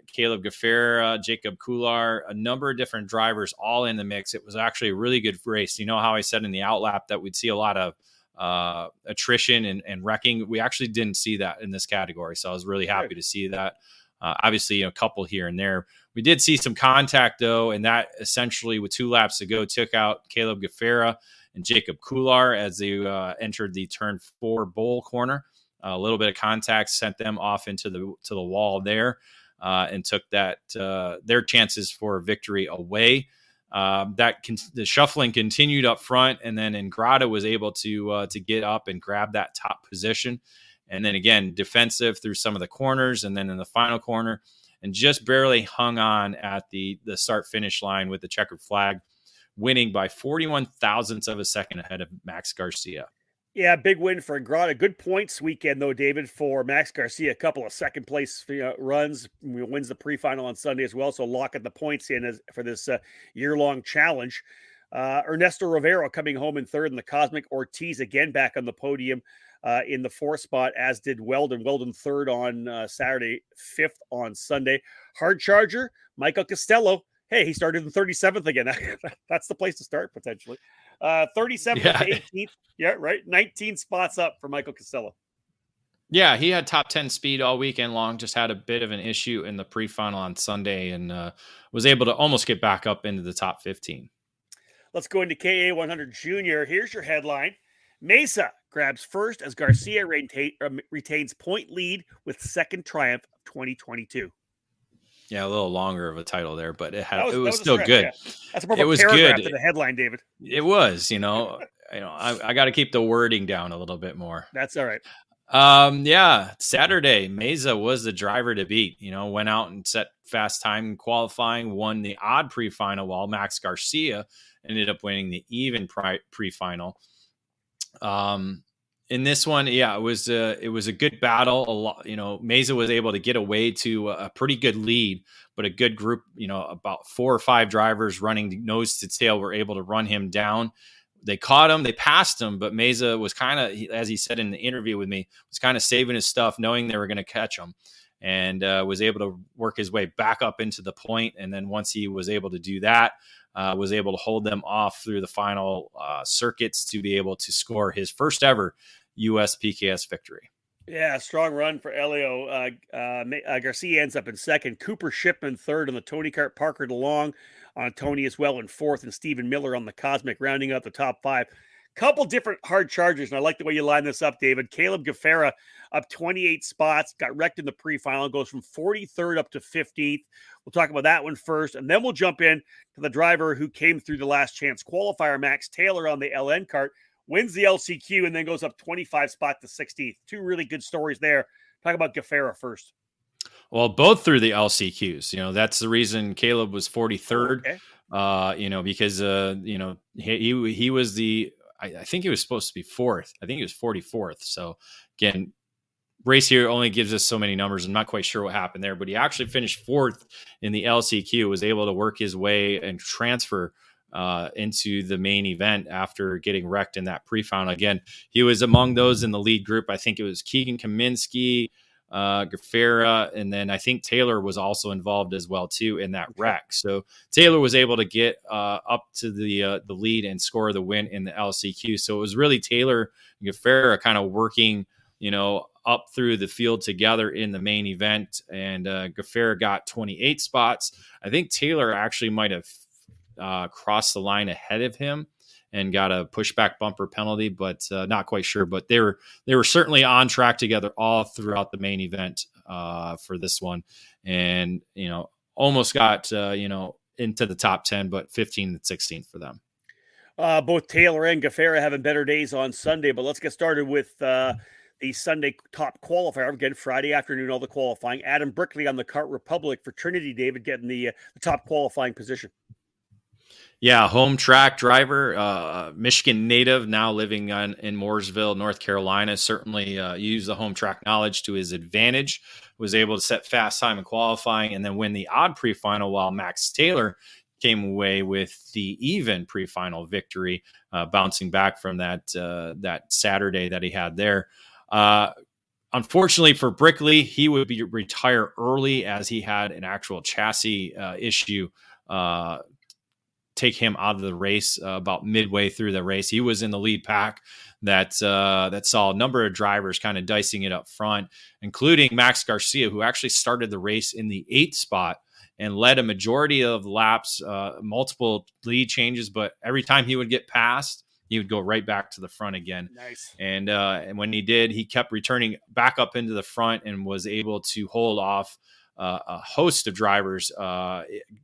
Caleb Gaffera, Jacob Kular, a number of different drivers all in the mix. It was actually a really good race. You know how I said in the outlap that we'd see a lot of attrition and wrecking? We actually didn't see that in this category, so I was really happy to see that. Obviously, a couple here and there. We did see some contact, though, and that essentially, with 2 laps to go, took out Caleb Gaffera and Jacob Kular as they entered the turn 4 bowl corner. A little bit of contact sent them off into the wall there, and took their chances for victory away. The shuffling continued up front, and then Ingrata was able to get up and grab that top position. And then again, defensive through some of the corners, and then in the final corner, and just barely hung on at the start-finish line with the checkered flag, winning by 41 thousandths of a second ahead of Max Garcia. Yeah, big win for Ingrata. Good points weekend, though, David, for Max Garcia. A couple of second-place runs. Wins the pre-final on Sunday as well, so locking the points in for this year-long challenge. Ernesto Rivero coming home in third in the Cosmic. Ortiz again back on the podium in the fourth spot, as did Weldon. Weldon third on Saturday, fifth on Sunday. Hard Charger, Michael Costello. Hey, he started in 37th again. That's the place to start, potentially. 37th to 18th. Yeah, right. 19 spots up for Michael Costello. Yeah, he had top 10 speed all weekend long, just had a bit of an issue in the pre-final on Sunday, and was able to almost get back up into the top 15. Let's go into KA 100 Junior. Here's your headline. Mesa grabs first as Garcia retains point lead with second triumph of 2022. Yeah, a little longer of a title there, but it was still stretch, good. Yeah. That's more of a paragraph than the headline, David. It was, I got to keep the wording down a little bit more. That's all right. Saturday, Mesa was the driver to beat. Went out and set fast time in qualifying, won the odd pre-final, while Max Garcia ended up winning the even pre-final. In this one, it was a good battle. A lot, Mesa was able to get away to a pretty good lead, but a good group, about 4 or 5 drivers running nose to tail were able to run him down. They caught him, they passed him, but Mesa was kind of, as he said in the interview with me, was kind of saving his stuff, knowing they were going to catch him, and was able to work his way back up into the point. And then once he was able to do that, was able to hold them off through the final circuits to be able to score his first ever U.S. PKS victory. Yeah, strong run for Elio. Garcia ends up in second. Cooper Shipman third on the Tony Kart. Parker DeLong on Tony as well in fourth, and Stephen Miller on the Cosmic, rounding out the top 5. Couple different hard chargers, and I like the way you line this up, David. Caleb Gaffera up 28 spots, got wrecked in the pre-final, goes from 43rd up to 15th. We'll talk about that one first, and then we'll jump in to the driver who came through the last chance qualifier, Max Taylor on the LN kart, wins the LCQ, and then goes up 25 spot to 16th. 2 really good stories there. Talk about Gaffera first. Well, both through the LCQs. That's the reason Caleb was 43rd. Okay. Because he was the. I think he was supposed to be 4th. I think he was 44th. So again, race here only gives us so many numbers. I'm not quite sure what happened there, but he actually finished 4th in the LCQ. Was able to work his way and transfer into the main event after getting wrecked in that pre-final. Again, he was among those in the lead group. I think it was Keegan Kaminsky, Gafera, and then I think Taylor was also involved as well too in that wreck. So Taylor was able to get up to the lead and score the win in the LCQ. So it was really Taylor and Gafera kind of working, up through the field together in the main event. And Gafera got 28 spots. I think Taylor actually might have crossed the line ahead of him and got a pushback bumper penalty, but not quite sure. But they were certainly on track together all throughout the main event for this one, and almost got into the top 10, but 15 and 16 for them. Both Taylor and Gafera having better days on Sunday, but let's get started with the Sunday top qualifier. Again, Friday afternoon, all the qualifying. Adam Brickley on the Kart Republic for Trinity, David, getting the top qualifying position. Yeah, home track driver, Michigan native, now living in Mooresville, North Carolina. Certainly used the home track knowledge to his advantage. Was able to set fast time in qualifying and then win the odd pre-final, while Max Taylor came away with the even pre-final victory, bouncing back from that Saturday that he had there. Unfortunately for Brickley, he would retire early as he had an actual chassis issue take him out of the race about midway through the race. He was in the lead pack that saw a number of drivers kind of dicing it up front, including Max Garcia, who actually started the race in the 8th spot and led a majority of laps, multiple lead changes. But every time he would get past, he would go right back to the front again. Nice. And when he did, he kept returning back up into the front and was able to hold off a host of drivers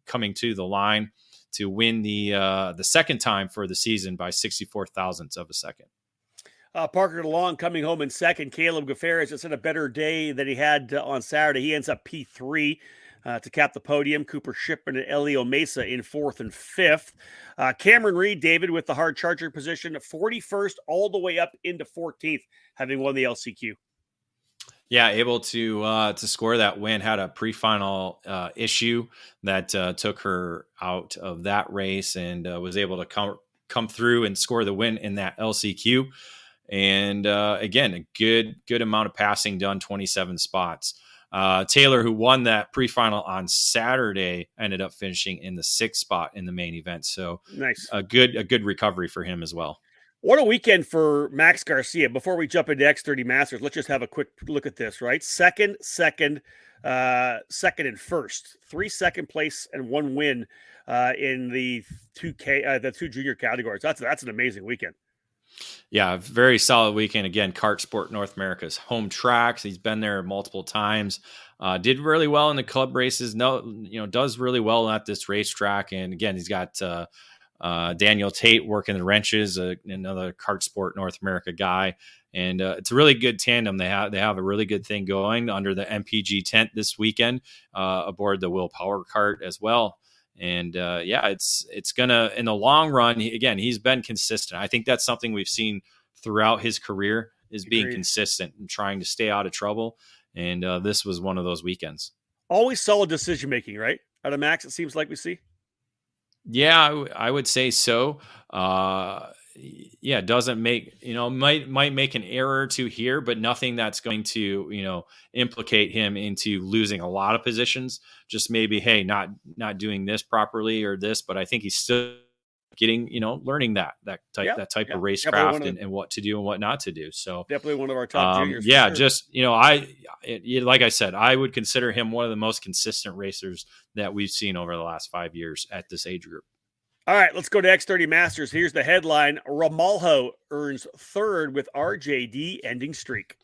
coming to the line to win the second time for the season by 64 thousandths of a second. Parker DeLong coming home in second. Caleb Gafera has just had a better day than he had on Saturday. He ends up P3 to cap the podium. Cooper Shipman and Elio Mesa in 4th and 5th. Cameron Reed, David, with the hard charger position, 41st all the way up into 14th, having won the LCQ. Yeah, able to score that win. Had a pre-final issue that took her out of that race, and was able to come through and score the win in that LCQ. And again, a good amount of passing done, 27 spots. Taylor, who won that pre-final on Saturday, ended up finishing in the 6th spot in the main event. So nice, a good recovery for him as well. What a weekend for Max Garcia. Before we jump into X30 Masters, let's just have a quick look at this, right? Second, and first. 3 second place and 1 win in the 2 junior categories. That's an amazing weekend. Yeah, very solid weekend. Again, Kart Sport North America's home tracks. He's been there multiple times. Did really well in the club races. Does really well at this racetrack. And again, he's got Daniel Tate working the wrenches, another Kart Sport North America guy, and it's a really good tandem. They have a really good thing going under the MPG tent this weekend aboard the Will Power Kart as well. And it's gonna, in the long run, he's been consistent. I think that's something we've seen throughout his career, is being consistent and trying to stay out of trouble. And this was one of those weekends. Always solid decision making, right? Out of Max, it seems like we see. Yeah, I would say so. Doesn't make, might make an error or two here, but nothing that's going to, implicate him into losing a lot of positions. Just maybe, hey, not doing this properly or this, but I think he's still getting, learning that type of racecraft and what to do and what not to do. So definitely one of our top juniors. Yeah, sure. Just, like I said, I would consider him one of the most consistent racers that we've seen over the last 5 years at this age group. All right, let's go to X30 Masters. Here's the headline. Ramalho earns 3rd with RJD ending streak.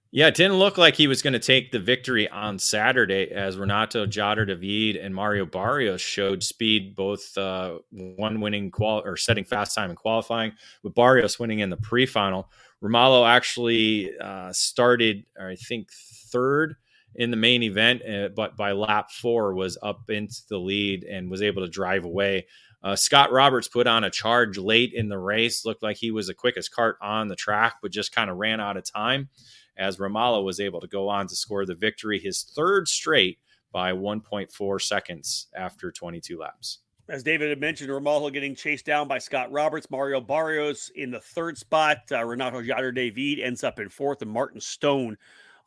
Yeah, it didn't look like he was going to take the victory on Saturday, as Renato Jader David and Mario Barrios showed speed, both one winning setting fast time in qualifying, with Barrios winning in the pre-final. Ramalho actually started, I think, 3rd in the main event, but by lap 4 was up into the lead and was able to drive away. Scott Roberts put on a charge late in the race. Looked like he was the quickest kart on the track, but just kind of ran out of time, as Ramalho was able to go on to score the victory, his 3rd straight, by 1.4 seconds after 22 laps. As David had mentioned, Ramalho getting chased down by Scott Roberts. Mario Barrios in the 3rd spot. Renato Jader David ends up in 4th, and Martin Stone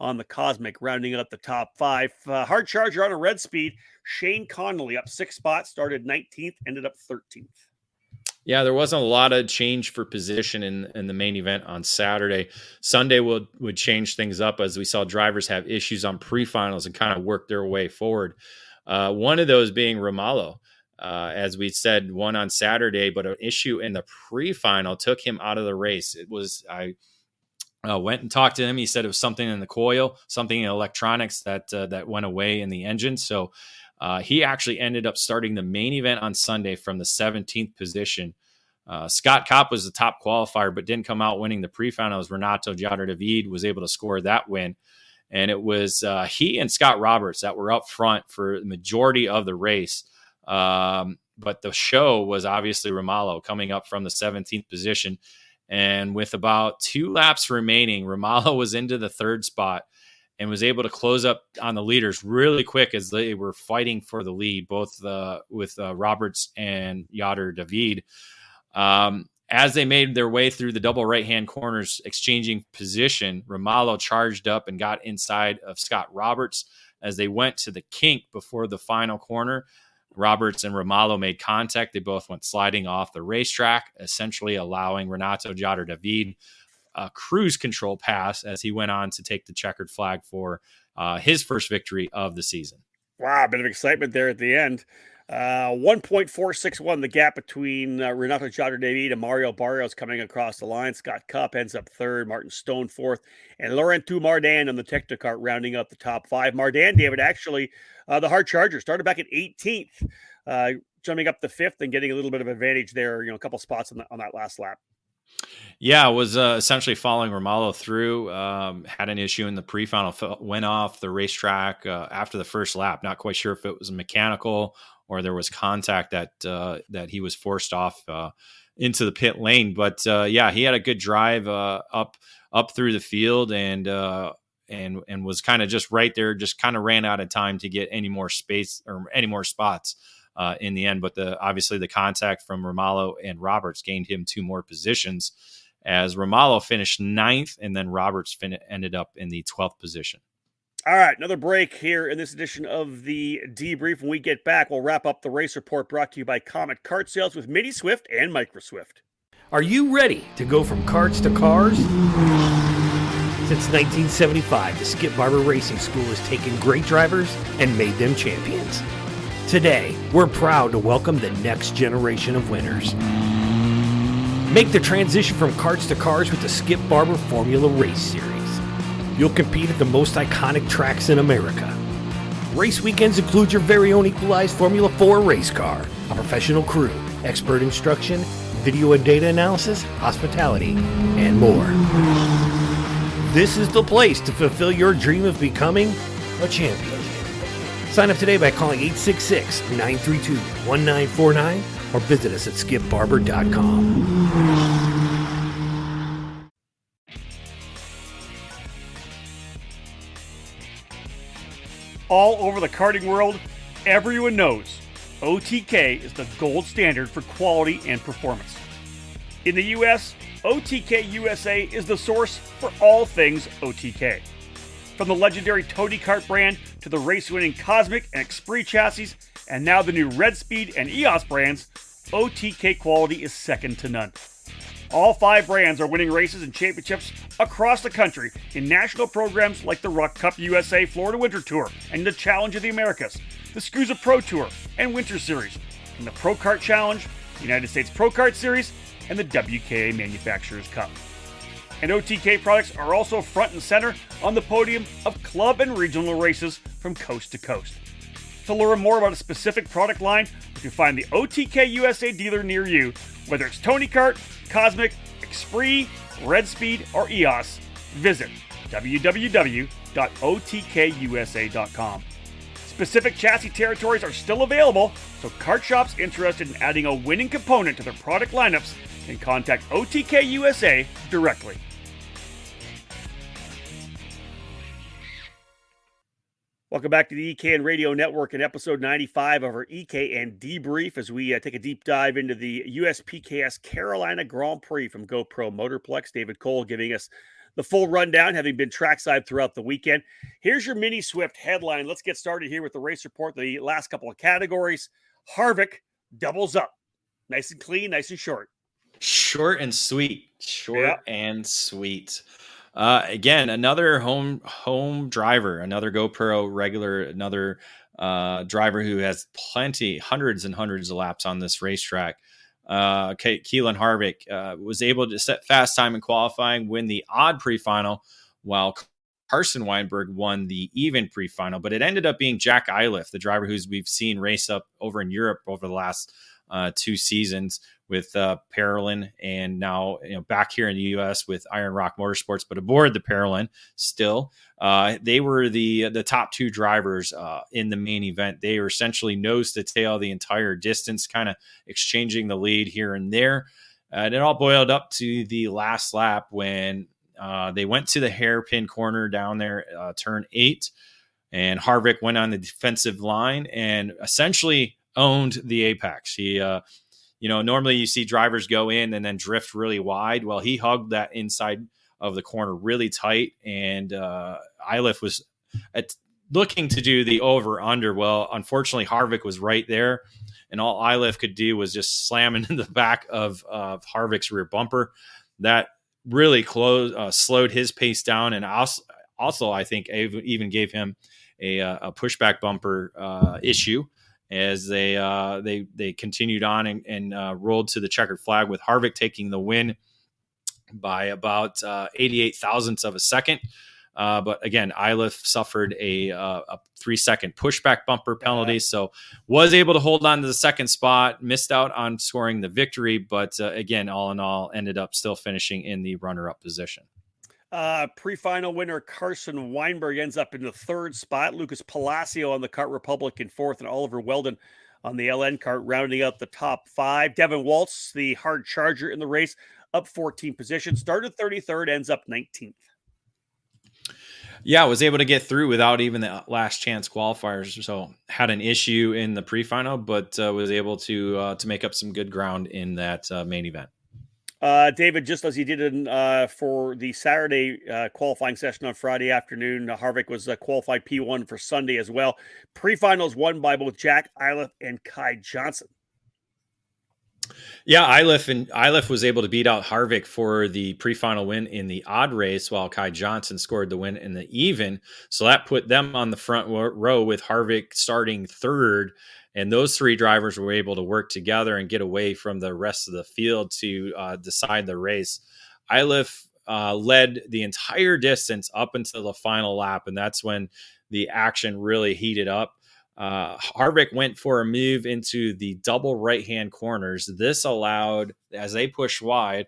on the Cosmic, rounding out the top 5. Hard Charger on a red speed. Shane Connolly up 6 spots, started 19th, ended up 13th. Yeah, there wasn't a lot of change for position in the main event on Saturday. Sunday would change things up as we saw drivers have issues on pre-finals and kind of work their way forward. One of those being Romalo. As we said, won on Saturday, but an issue in the pre-final took him out of the race. I went and talked to him. He said it was something in the coil, something in electronics that went away in the engine. So he actually ended up starting the main event on Sunday from the 17th position. Scott Kopp was the top qualifier, but didn't come out winning the pre-finals. Renato Giader-David was able to score that win. And it was he and Scott Roberts that were up front for the majority of the race. But the show was obviously Romalo coming up from the 17th position. And with about 2 laps remaining, Romalo was into the 3rd spot and was able to close up on the leaders really quick as they were fighting for the lead, both with Roberts and Giader-David. As they made their way through the double right-hand corners, exchanging position, Romalo charged up and got inside of Scott Roberts. As they went to the kink before the final corner, Roberts and Romalo made contact. They both went sliding off the racetrack, essentially allowing Renato Giader-David a cruise control pass as he went on to take the checkered flag for his first victory of the season. Wow, a bit of excitement there at the end. 1.461, the gap between Renato Giader-David and Mario Barrios coming across the line. Scott Kopp ends up 3rd, Martin Stone 4th, and Laurent Mardan on the Technicart rounding up the top 5. Mardan, David, actually, the Hard Charger started back at 18th, jumping up to 5th and getting a little bit of advantage there, a couple spots on that last lap. Yeah, was essentially following Romalo through. Had an issue in the pre-final, went off the racetrack after the first lap. Not quite sure if it was mechanical or there was contact that he was forced off into the pit lane. But yeah, he had a good drive up through the field and was kind of just right there. Just kind of ran out of time to get any more space or any more spots in the end. But obviously the contact from Romalo and Roberts gained him 2 more positions as Romalo finished 9th and then Roberts ended up in the 12th position. All right, another break here in this edition of the Debrief. When we get back, we'll wrap up the race report brought to you by Comet Kart Sales with Mini Swift and Micro Swift. Are you ready to go from karts to cars? Since 1975, the Skip Barber Racing School has taken great drivers and made them champions. Today, we're proud to welcome the next generation of winners. Make the transition from karts to cars with the Skip Barber Formula Race Series. You'll compete at the most iconic tracks in America. Race weekends include your very own equalized Formula 4 race car, a professional crew, expert instruction, video and data analysis, hospitality, and more. This is the place to fulfill your dream of becoming a champion. Sign up today by calling 866-932-1949 or visit us at skipbarber.com. All over the karting world, everyone knows OTK is the gold standard for quality and performance. In the US, OTK USA is the source for all things OTK. From the legendary Tony Kart brand to the race-winning Cosmic and Prix chassis, and now the new Red Speed and EOS brands, OTK quality is second to none. All 5 brands are winning races and championships across the country in national programs like the Rock Cup USA Florida Winter Tour and the Challenge of the Americas, the SCUSA Pro Tour and Winter Series, and the Pro Kart Challenge, the United States Pro Kart Series, and the WKA Manufacturers Cup. And OTK products are also front and center on the podium of club and regional races from coast to coast. To learn more about a specific product line, you can find the OTK USA dealer near you, whether it's Tony Kart, Cosmic, Prix, Red Speed, or EOS. Visit www.otkusa.com. Specific chassis territories are still available, so kart shops interested in adding a winning component to their product lineups can contact OTK USA directly. Welcome back to the EKN Radio Network and episode 95 of our EKN Debrief as we take a deep dive into the USPKS Carolina Grand Prix from GoPro Motorplex. David Cole giving us the full rundown, having been trackside throughout the weekend. Here's your mini Swift headline. Let's get started here with the race report, the last couple of categories. Harvick doubles up. Nice and clean, nice and short. Short and sweet. And sweet. Again, another home driver, another GoPro regular, another driver who has hundreds and hundreds of laps on this racetrack. Keelan Harvick was able to set fast time in qualifying, win the odd pre-final, while Carson Weinberg won the even pre-final. But it ended up being Jack Iliff, the driver we've seen race up over in Europe over the last 2 seasons with Parolin, and now back here in the U.S. with Iron Rock Motorsports, but aboard the Parolin still. They were the top 2 drivers in the main event. They were essentially nose to tail the entire distance, kind of exchanging the lead here and there. And it all boiled up to the last lap when they went to the hairpin corner down there, turn 8, and Harvick went on the defensive line and essentially owned the apex. He normally you see drivers go in and then drift really wide. Well, he hugged that inside of the corner really tight, and Iliff was looking to do the over-under. Well, unfortunately, Harvick was right there, and all Iliff could do was just slam into the back of Harvick's rear bumper. That really slowed his pace down, and also I think even gave him a pushback bumper issue, as they continued on and rolled to the checkered flag, with Harvick taking the win by about 88 thousandths of a second. But again, Iliff suffered a 3-second pushback bumper penalty, so was able to hold on to the second spot, missed out on scoring the victory, but again, all in all, ended up still finishing in the runner-up position. Pre-final winner Carson Weinberg ends up in the 3rd spot. Lucas Palacio on the Kart Republic in 4th, and Oliver Weldon on the LN Kart rounding out the top 5. Devin Waltz, the hard charger in the race, up 14 positions. Started 33rd, ends up 19th. Yeah, was able to get through without even the last chance qualifiers. So had an issue in the pre-final, but was able to make up some good ground in that main event. David, just as he did for the Saturday qualifying session on Friday afternoon, Harvick was qualified P1 for Sunday as well. Pre-finals won by both Jack Iliff and Kai Johnson. Yeah, Iliff was able to beat out Harvick for the pre-final win in the odd race, while Kai Johnson scored the win in the even. So that put them on the front row with Harvick starting 3rd. And those 3 drivers were able to work together and get away from the rest of the field to decide the race. Iliff led the entire distance up until the final lap, and that's when the action really heated up. Harvick went for a move into the double right-hand corners. This allowed, as they pushed wide,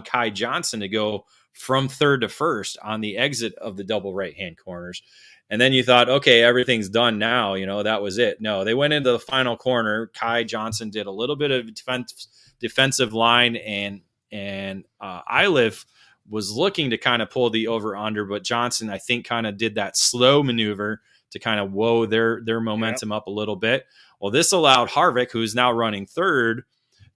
Kai Johnson to go from 3rd to 1st on the exit of the double right-hand corners. And then you thought, okay, everything's done now. That was it. No, they went into the final corner. Kai Johnson did a little bit of defensive line, and Iliff was looking to kind of pull the over-under, but Johnson, I think, kind of did that slow maneuver to kind of whoa their momentum up a little bit. Well, this allowed Harvick, who's now running 3rd,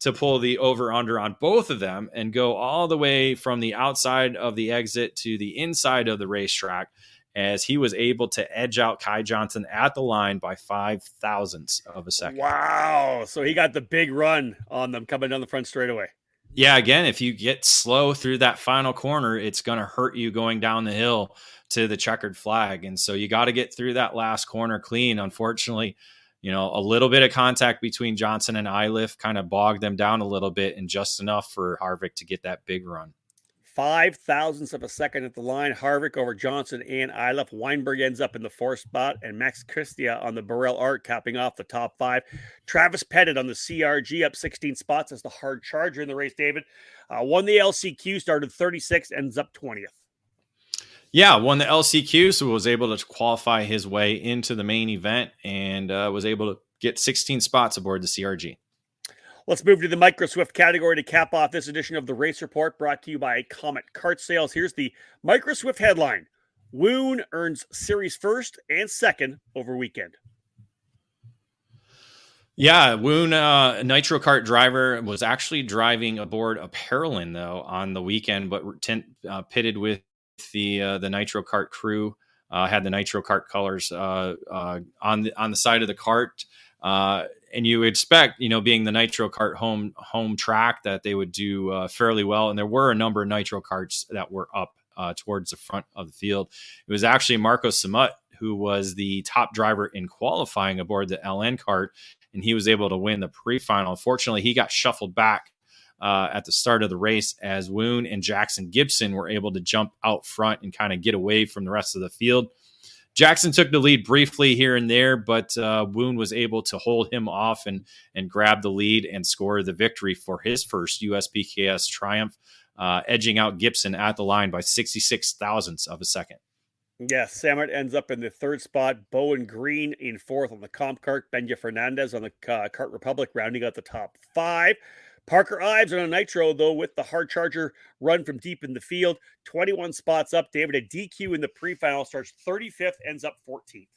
to pull the over-under on both of them and go all the way from the outside of the exit to the inside of the racetrack, as he was able to edge out Kai Johnson at the line by 5 thousandths of a second. Wow. So he got the big run on them coming down the front straightaway. Yeah, again, if you get slow through that final corner, it's going to hurt you going down the hill to the checkered flag. And so you got to get through that last corner clean. Unfortunately, a little bit of contact between Johnson and Iliff kind of bogged them down a little bit, and just enough for Harvick to get that big run. 5 thousandths of a second at the line. Harvick over Johnson and Iliff. Weinberg ends up in the 4th spot, and Max Christia on the Burrell Art capping off the top 5. Travis Pettit on the CRG up 16 spots as the hard charger in the race, David. Won the LCQ, started 36th, ends up 20th. Yeah, won the LCQ, so was able to qualify his way into the main event, and was able to get 16 spots aboard the CRG. Let's move to the Micro Swift category to cap off this edition of the Race Report, brought to you by Comet Kart Sales. Here's the Micro Swift headline. Woon earns series 1st and 2nd over weekend. Yeah, Woon, Nitro Kart driver, was actually driving aboard a Paralin though on the weekend, but pitted with the Nitro Kart crew. Had the Nitro Kart colors on the side of the cart, and you would expect, being the Nitro Kart home track, that they would do fairly well. And there were a number of Nitro Karts that were up towards the front of the field. It was actually Marco Samut who was the top driver in qualifying aboard the LN kart, and he was able to win the pre-final. Unfortunately, he got shuffled back at the start of the race as Woon and Jackson Gibson were able to jump out front and kind of get away from the rest of the field. Jackson took the lead briefly here and there, but Woon was able to hold him off and grab the lead and score the victory for his first USPKS triumph, edging out Gibson at the line by 66 thousandths of a second. Yes, Samart ends up in the third spot. Bowen Green in fourth on the comp cart. Benja Fernandez on the Kart Republic rounding out the top five. Parker Ives on a Nitro, though, with the hard charger run from deep in the field. 21 spots up. David, a DQ in the pre-final, starts 35th, ends up 14th.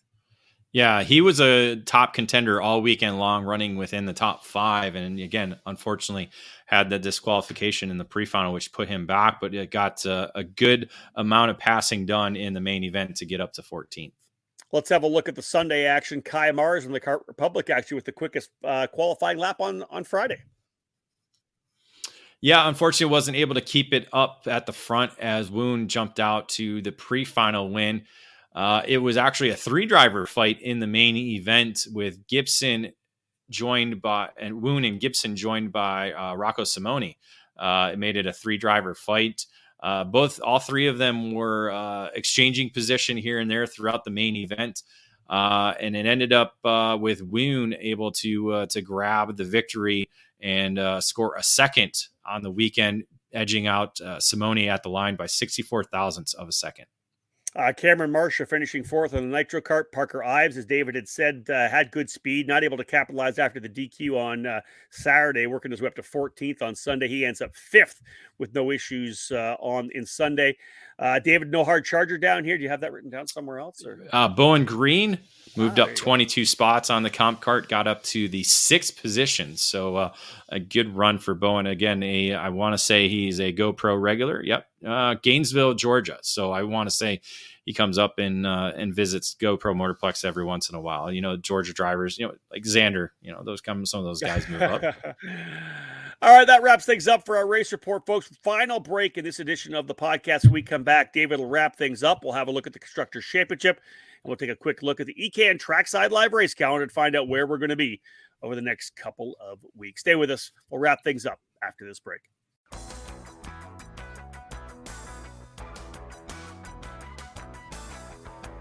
Yeah, he was a top contender all weekend long, running within the top five. And again, unfortunately, had the disqualification in the pre-final, which put him back. But it got a good amount of passing done in the main event to get up to 14th. Let's have a look at the Sunday action. Kai Mars on the Kart Republic, actually, with the quickest qualifying lap on Friday. Yeah, unfortunately, wasn't able to keep it up at the front as Woon jumped out to the pre-final win. It was actually a three-driver fight in the main event, with Gibson joined by, and Woon and Gibson joined by Rocco Simoni. It made it a three-driver fight. All three of them were exchanging position here and there throughout the main event. And it ended up with Woon able to grab the victory and score a second on the weekend, edging out Simoni at the line by 64 thousandths of a second. Cameron Marsha finishing fourth on the Nitro Kart. Parker Ives, as David had said, had good speed, not able to capitalize after the DQ on Saturday, working his way up to 14th on Sunday. He ends up fifth with no issues in Sunday. David, no hard charger down here. Do you have that written down somewhere else? Or? Bowen Green moved up 22 spots on the comp cart, got up to the sixth position. So a good run for Bowen. Again, I want to say he's a GoPro regular. Yep. Gainesville, Georgia. So I want to say he comes up and visits GoPro Motorplex every once in a while. Georgia drivers, like Xander, some of those guys move up. All right, that wraps things up for our race report, folks. Final break in this edition of the podcast. When we come back, David will wrap things up. We'll have a look at the Constructors' Championship, and we'll take a quick look at the EKN Trackside Live race calendar and find out where we're going to be over the next couple of weeks. Stay with us. We'll wrap things up after this break.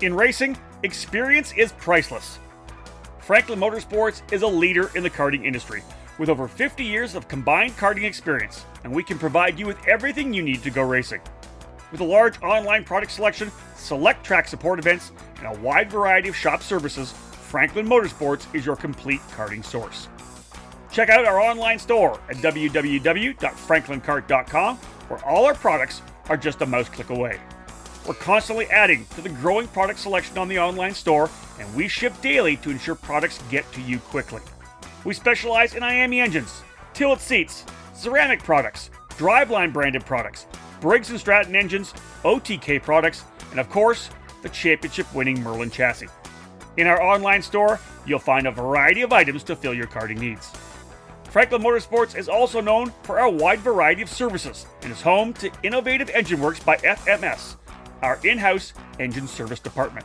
In racing, experience is priceless. Franklin Motorsports is a leader in the karting industry with over 50 years of combined karting experience, and we can provide you with everything you need to go racing. With a large online product selection, select track support events, and a wide variety of shop services, Franklin Motorsports is your complete karting source. Check out our online store at www.franklinkart.com, where all our products are just a mouse click away. We're constantly adding to the growing product selection on the online store, and we ship daily to ensure products get to you quickly. We specialize in IAME engines, tilt seats, ceramic products, driveline branded products, Briggs & Stratton engines, OTK products, and of course, the championship-winning Merlin chassis. In our online store, you'll find a variety of items to fill your karting needs. Franklin Motorsports is also known for our wide variety of services and is home to Innovative Engine Works by FMS, our in-house engine service department.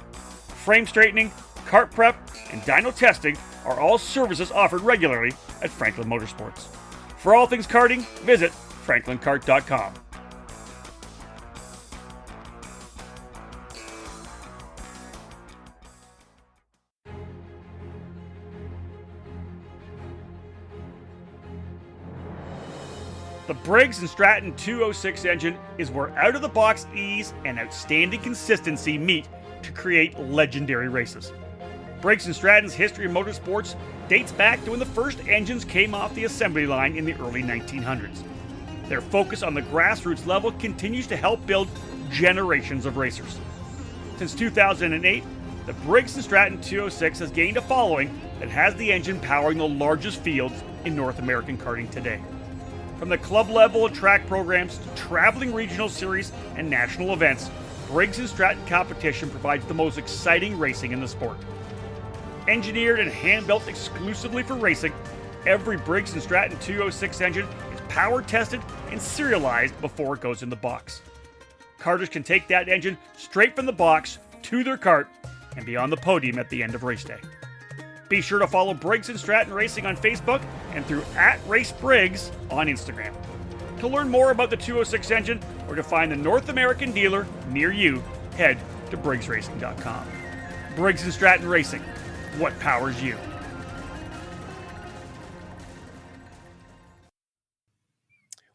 Frame straightening, kart prep, and dyno testing are all services offered regularly at Franklin Motorsports. For all things karting, visit franklinkart.com. The Briggs & Stratton 206 engine is where out-of-the-box ease and outstanding consistency meet to create legendary races. Briggs & Stratton's history in motorsports dates back to when the first engines came off the assembly line in the early 1900s. Their focus on the grassroots level continues to help build generations of racers. Since 2008, The Briggs & Stratton 206 has gained a following that has the engine powering the largest fields in North American karting today. From the club level and track programs to traveling regional series and national events, Briggs & Stratton competition provides the most exciting racing in the sport. Engineered and hand-built exclusively for racing, every Briggs & Stratton 206 engine is power tested and serialized before it goes in the box. Karters can take that engine straight from the box to their kart and be on the podium at the end of race day. Be sure to follow Briggs & Stratton Racing on Facebook and through @RaceBriggs on Instagram. To learn more about the 206 engine or to find the North American dealer near you, head to briggsracing.com. Briggs & Stratton Racing, what powers you?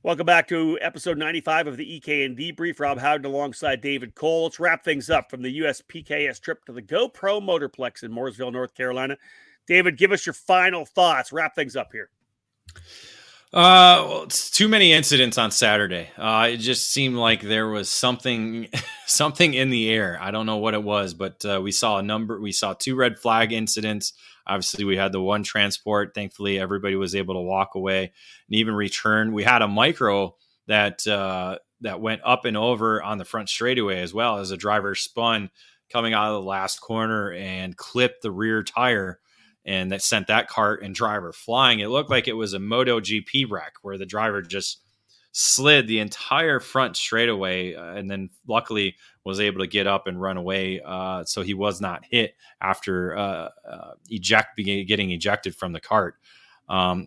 Welcome back to episode 95 of the EKN Debrief. Rob Howden alongside David Cole. Let's wrap things up from the USPKS trip to the GoPro Motorplex in Mooresville, North Carolina. David, give us your final thoughts. Wrap things up here. Well, it's too many incidents on Saturday. It just seemed like there was something in the air. I don't know what it was, but we saw two red flag incidents. Obviously, we had the one transport. Thankfully, everybody was able to walk away and even return. We had a micro that went up and over on the front straightaway as well, as a driver spun coming out of the last corner and clipped the rear tire, and that sent that kart and driver flying. It looked like it was a MotoGP wreck where the driver just slid the entire front straightaway and then luckily was able to get up and run away. So he was not hit after getting ejected from the kart.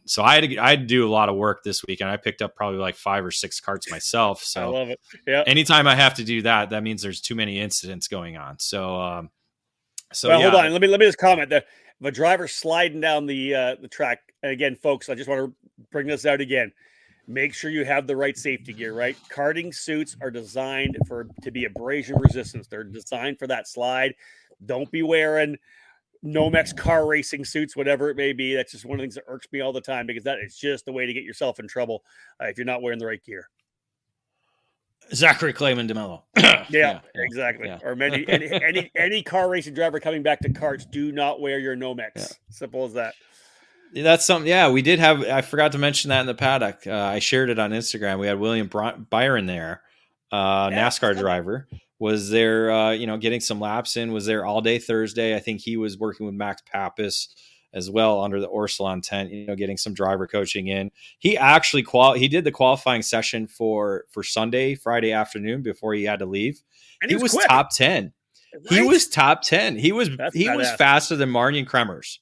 So I had to do a lot of work this week, and I picked up probably like 5 or 6 karts myself. So I love it. Yeah. Anytime I have to do that, that means there's too many incidents going on. So Hold on. Let me just comment that if a driver sliding down the track, and again, folks, I just want to bring this out again. Make sure you have the right safety gear, right? Karting suits are designed to be abrasion resistance. They're designed for that slide. Don't be wearing Nomex car racing suits, whatever it may be. That's just one of the things that irks me all the time, because that is just the way to get yourself in trouble if you're not wearing the right gear. Zachary Clayman DeMello. Yeah, exactly. Yeah. Or any car racing driver coming back to karts, do not wear your Nomex. Yeah. Simple as that. That's something. Yeah, we did have. I forgot to mention that in the paddock. I shared it on Instagram. We had William Byron there, NASCAR driver, was there. Getting some laps in. Was there all day Thursday. I think he was working with Max Pappas as well under the Orsalon tent. Getting some driver coaching in. He actually he did the qualifying session for Friday afternoon before he had to leave. And he was top 10. Right? He was top 10. He was faster than Marion Kremers.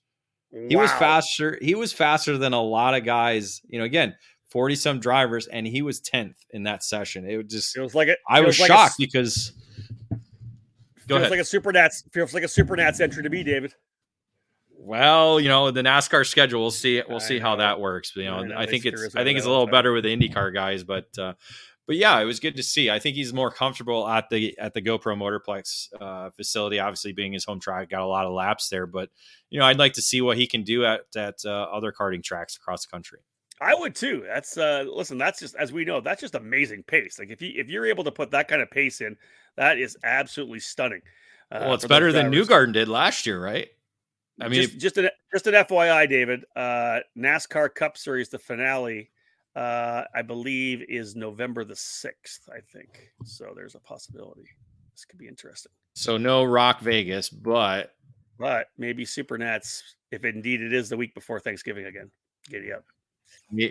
He was faster. He was faster than a lot of guys, again, 40 some drivers, and he was 10th in that session. It just feels like it. I was shocked because feels like a Super Nats entry to me, David. Well, the NASCAR schedule, we'll see how that works. I think it's a little better with the IndyCar guys, but yeah, it was good to see. I think he's more comfortable at the GoPro Motorplex facility, obviously being his home track, got a lot of laps there, but I'd like to see what he can do at other karting tracks across the country. I would too. That's that's just, as we know, that's just amazing pace. Like if you're able to put that kind of pace in, that is absolutely stunning. Well, it's better than Newgarden did last year, right? I mean, just an FYI, David, NASCAR Cup Series, the finale, I believe is November the 6th, I think. So there's a possibility. This could be interesting. So no Rock Vegas, but maybe Super Nats, if indeed it is the week before Thanksgiving again. Giddy up.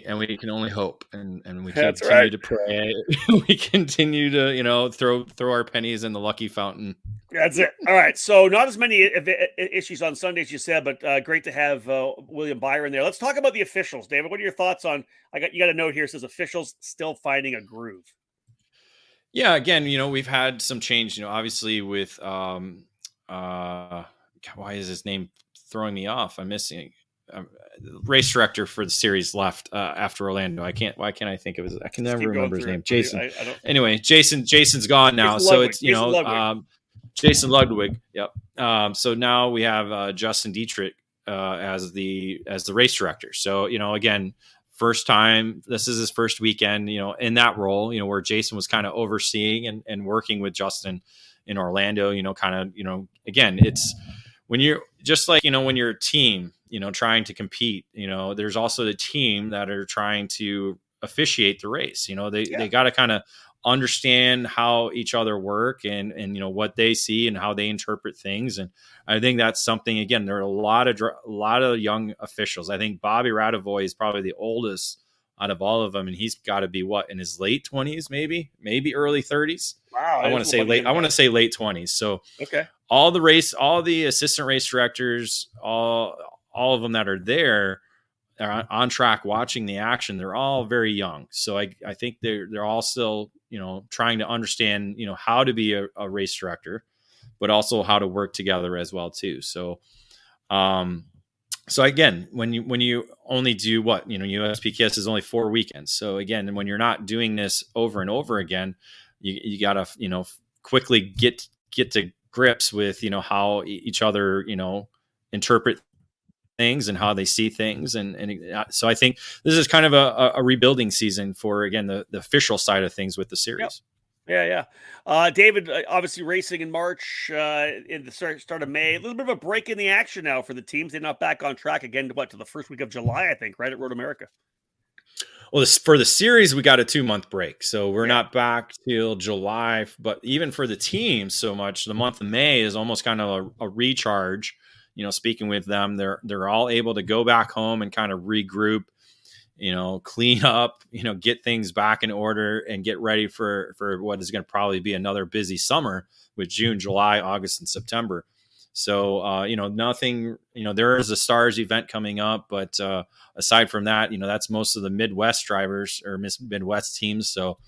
And we can only hope, and we continue to pray. We continue to, throw our pennies in the lucky fountain. That's it. All right. So not as many issues on Sunday as you said, but great to have William Byron there. Let's talk about the officials, David. What are your thoughts on? You got a note here. It says officials still finding a groove. Yeah. Again, we've had some change. Obviously with why is his name throwing me off? I'm missing. Race director for the series left after Orlando. Why can't I think of his? I can never remember his name. Jason. Anyway, Jason's gone now. So it's Jason Ludwig. Yep. So now we have Justin Dietrich as the race director. So again, first time. This is his first weekend, in that role, where Jason was kind of overseeing and working with Justin in Orlando, again, it's when you're just like, when you're a team, trying to compete, there's also the team that are trying to officiate the race. They got to kind of understand how each other work and what they see and how they interpret things. And I think that's something, again, there are a lot of young officials. I think Bobby Radovoy is probably the oldest out of all of them. And he's got to be in his late 20s, maybe early 30s. Wow. I want to say late 20s. So okay. All the assistant race directors, all of them that are there, are on track watching the action. They're all very young. So I think they're all still, trying to understand, how to be a race director, but also how to work together as well too. So, so again, when you only do USPKS is only 4 weekends. So again, when you're not doing this over and over again, you gotta, quickly get to grips with, how each other, interpret things and how they see things. And so I think this is kind of a rebuilding season for, again, the official side of things with the series. Yep. Yeah. David, obviously racing in March, in the start of May, a little bit of a break in the action now for the teams. They're not back on track again to the first week of July, I think, right at Road America. Well, for the series, we got a 2-month break. So we're not back till July, but even for the teams so much, the month of May is almost kind of a recharge. Speaking with them, they're all able to go back home and kind of regroup, clean up, get things back in order and get ready for what is going to probably be another busy summer with June, July, August, and September. So, nothing, there is a Stars event coming up, but aside from that, that's most of the Midwest drivers or Midwest teams. So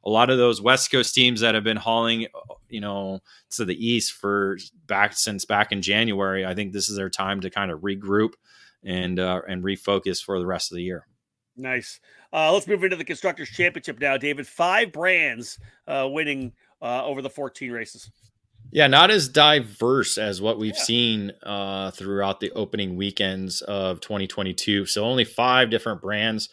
a lot of those West Coast teams that have been hauling, to the East since back in January, I think this is their time to kind of regroup and refocus for the rest of the year. Nice. Let's move into the Constructors Championship now, David. 5 brands winning over the 14 races. Yeah, not as diverse as what we've seen throughout the opening weekends of 2022. So only 5 different brands,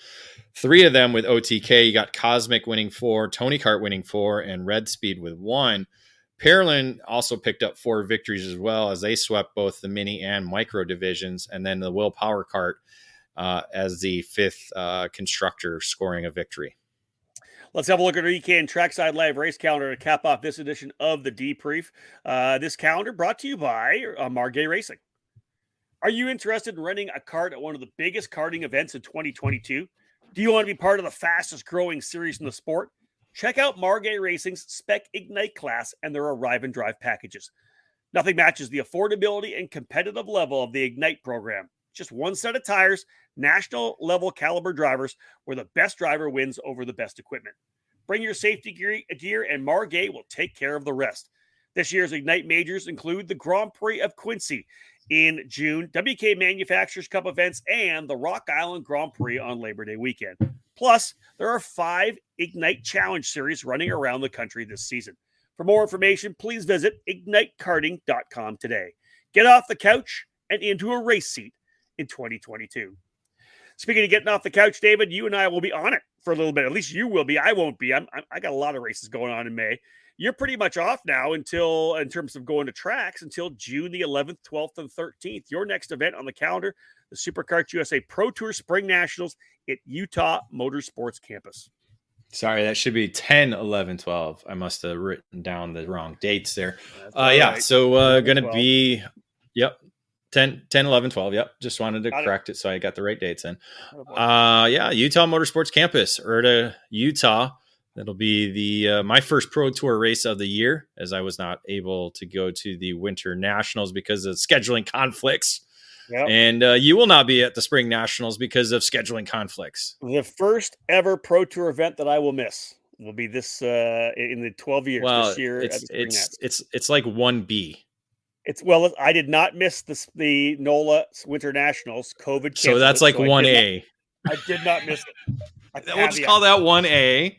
3 of them with OTK. You got Cosmic winning 4, Tony Kart winning 4, and Red Speed with 1. Pearland also picked up 4 victories as well, as they swept both the mini and micro divisions, and then the Will Power Kart as the 5th constructor scoring a victory. Let's have a look at our EKN Trackside Live race calendar to cap off this edition of the Debrief. This calendar brought to you by Margay Racing. Are you interested in renting a kart at one of the biggest karting events in 2022? Do you want to be part of the fastest growing series in the sport? Check out Margay Racing's Spec Ignite class and their Arrive and Drive packages. Nothing matches the affordability and competitive level of the Ignite program. Just one set of tires, national level caliber drivers, where the best driver wins over the best equipment. Bring your safety gear and Margay will take care of the rest. This year's Ignite majors include the Grand Prix of Quincy in June, WK Manufacturers Cup events, and the Rock Island Grand Prix on Labor Day weekend. Plus, there are 5 Ignite Challenge series running around the country this season. For more information, please visit ignitekarting.com today. Get off the couch and into a race seat in 2022. Speaking of getting off the couch, David, you and I will be on it for a little bit. At least you will be. I won't be. I got a lot of races going on in May. You're pretty much off now until, in terms of going to tracks, until June the 11th, 12th, and 13th. Your next event on the calendar, the SuperKarts USA Pro Tour Spring Nationals at Utah Motorsports Campus. Sorry, that should be 10, 11, 12. I must have written down the wrong dates there. Yeah, right. So going to be, 10, 11, 12. Yep. Just wanted to correct it so I got the right dates in. Utah Motorsports Campus, Erta, Utah. That'll be the my first Pro Tour race of the year, as I was not able to go to the Winter Nationals because of scheduling conflicts. Yep. And you will not be at the Spring Nationals because of scheduling conflicts. The first ever Pro Tour event that I will miss will be this in the 12 years this year. It's like 1B. I did not miss the NOLA Winter Nationals. COVID. So that's like 1A. I did not miss it. We'll just call that 1A,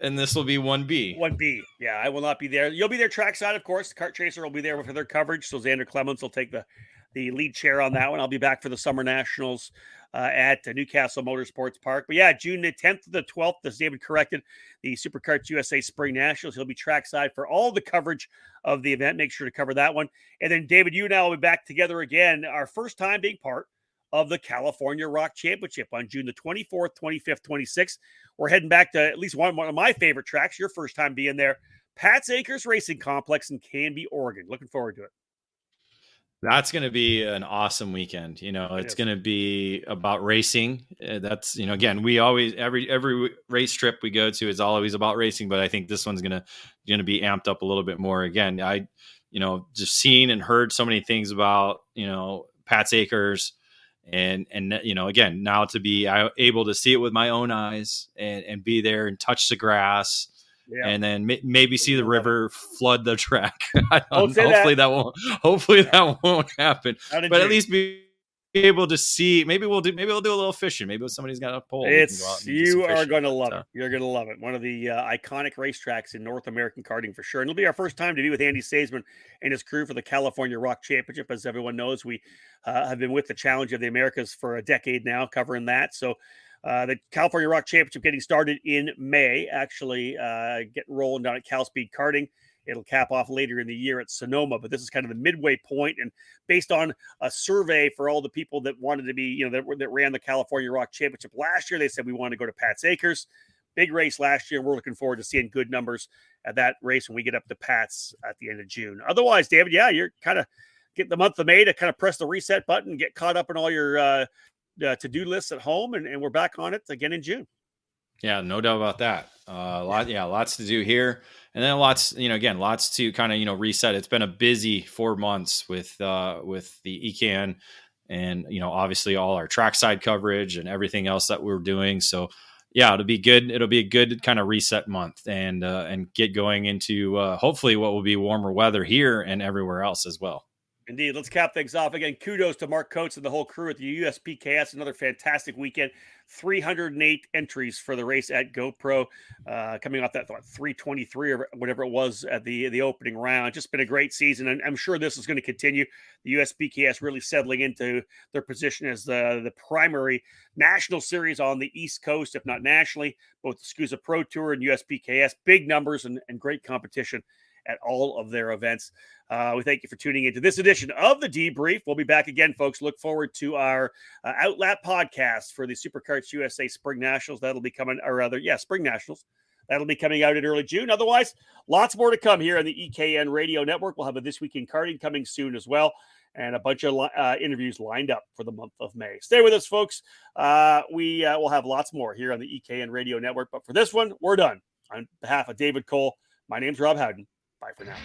and this will be 1B. 1B. Yeah, I will not be there. You'll be there trackside, of course. The Kart Chaser will be there for their coverage. So Xander Clements will take the the lead chair on that one. I'll be back for the Summer Nationals at Newcastle Motorsports Park. But yeah, June the 10th to the 12th, as David corrected, the Superkarts USA Spring Nationals. He'll be trackside for all the coverage of the event. Make sure to cover that one. And then, David, you and I will be back together again, our first time being part of the California Rock Championship on June the 24th, 25th, 26th. We're heading back to at least one of my favorite tracks, your first time being there, Pat's Acres Racing Complex in Canby, Oregon. Looking forward to it. That's going to be an awesome weekend. It's going to be about racing. That's, again, we always, every race trip we go to is always about racing, but I think this one's going to be amped up a little bit more. Again, I just seen and heard so many things about, Pat's Acres and, again, now to be able to see it with my own eyes and be there and touch the grass. Yeah. And then maybe see the river flood the track. Hopefully that won't happen. But at least be able to see. Maybe we'll do a little fishing. Maybe somebody's got a pole. You are going to love it. You're going to love it. One of the iconic racetracks in North American karting for sure. And it'll be our first time to be with Andy Saisman and his crew for the California Rock Championship. As everyone knows, we have been with the Challenge of the Americas for a decade now, covering that. So. The California Rock Championship getting started in May, actually getting rolling down at Cal Speed Karting. It'll cap off later in the year at Sonoma, but this is kind of the midway point. And based on a survey for all the people that wanted to be, that ran the California Rock Championship last year, they said we want to go to Pat's Acres. Big race last year. We're looking forward to seeing good numbers at that race when we get up to Pat's at the end of June. Otherwise, David, yeah, you're kind of getting the month of May to kind of press the reset button, get caught up in all your to-do lists at home, and we're back on it again in June. Yeah, no doubt about that. Lots to do here, and then lots to kind of reset. It's been a busy 4 months with the EKN, and obviously all our trackside coverage and everything else that we're doing. So yeah, it'll be good. It'll be a good kind of reset month, and get going into hopefully what will be warmer weather here and everywhere else as well. Indeed. Let's cap things off. Again, kudos to Mark Coates and the whole crew at the USPKS. Another fantastic weekend. 308 entries for the race at GoPro, coming off that 323 or whatever it was at the opening round. Just been a great season, and I'm sure this is going to continue. The USPKS really settling into their position as the primary national series on the East Coast, if not nationally. Both the SCUSA Pro Tour and USPKS, big numbers and great competition at all of their events. We thank you for tuning into this edition of the Debrief. We'll be back again, folks. Look forward to our Outlap podcast for the Superkarts USA Spring Nationals. That'll be coming, Spring Nationals. That'll be coming out in early June. Otherwise, lots more to come here on the EKN Radio Network. We'll have a This Week in Karting coming soon as well, and a bunch of interviews lined up for the month of May. Stay with us, folks. We will have lots more here on the EKN Radio Network. But for this one, we're done. On behalf of David Cole, my name's Rob Howden. Bye for now.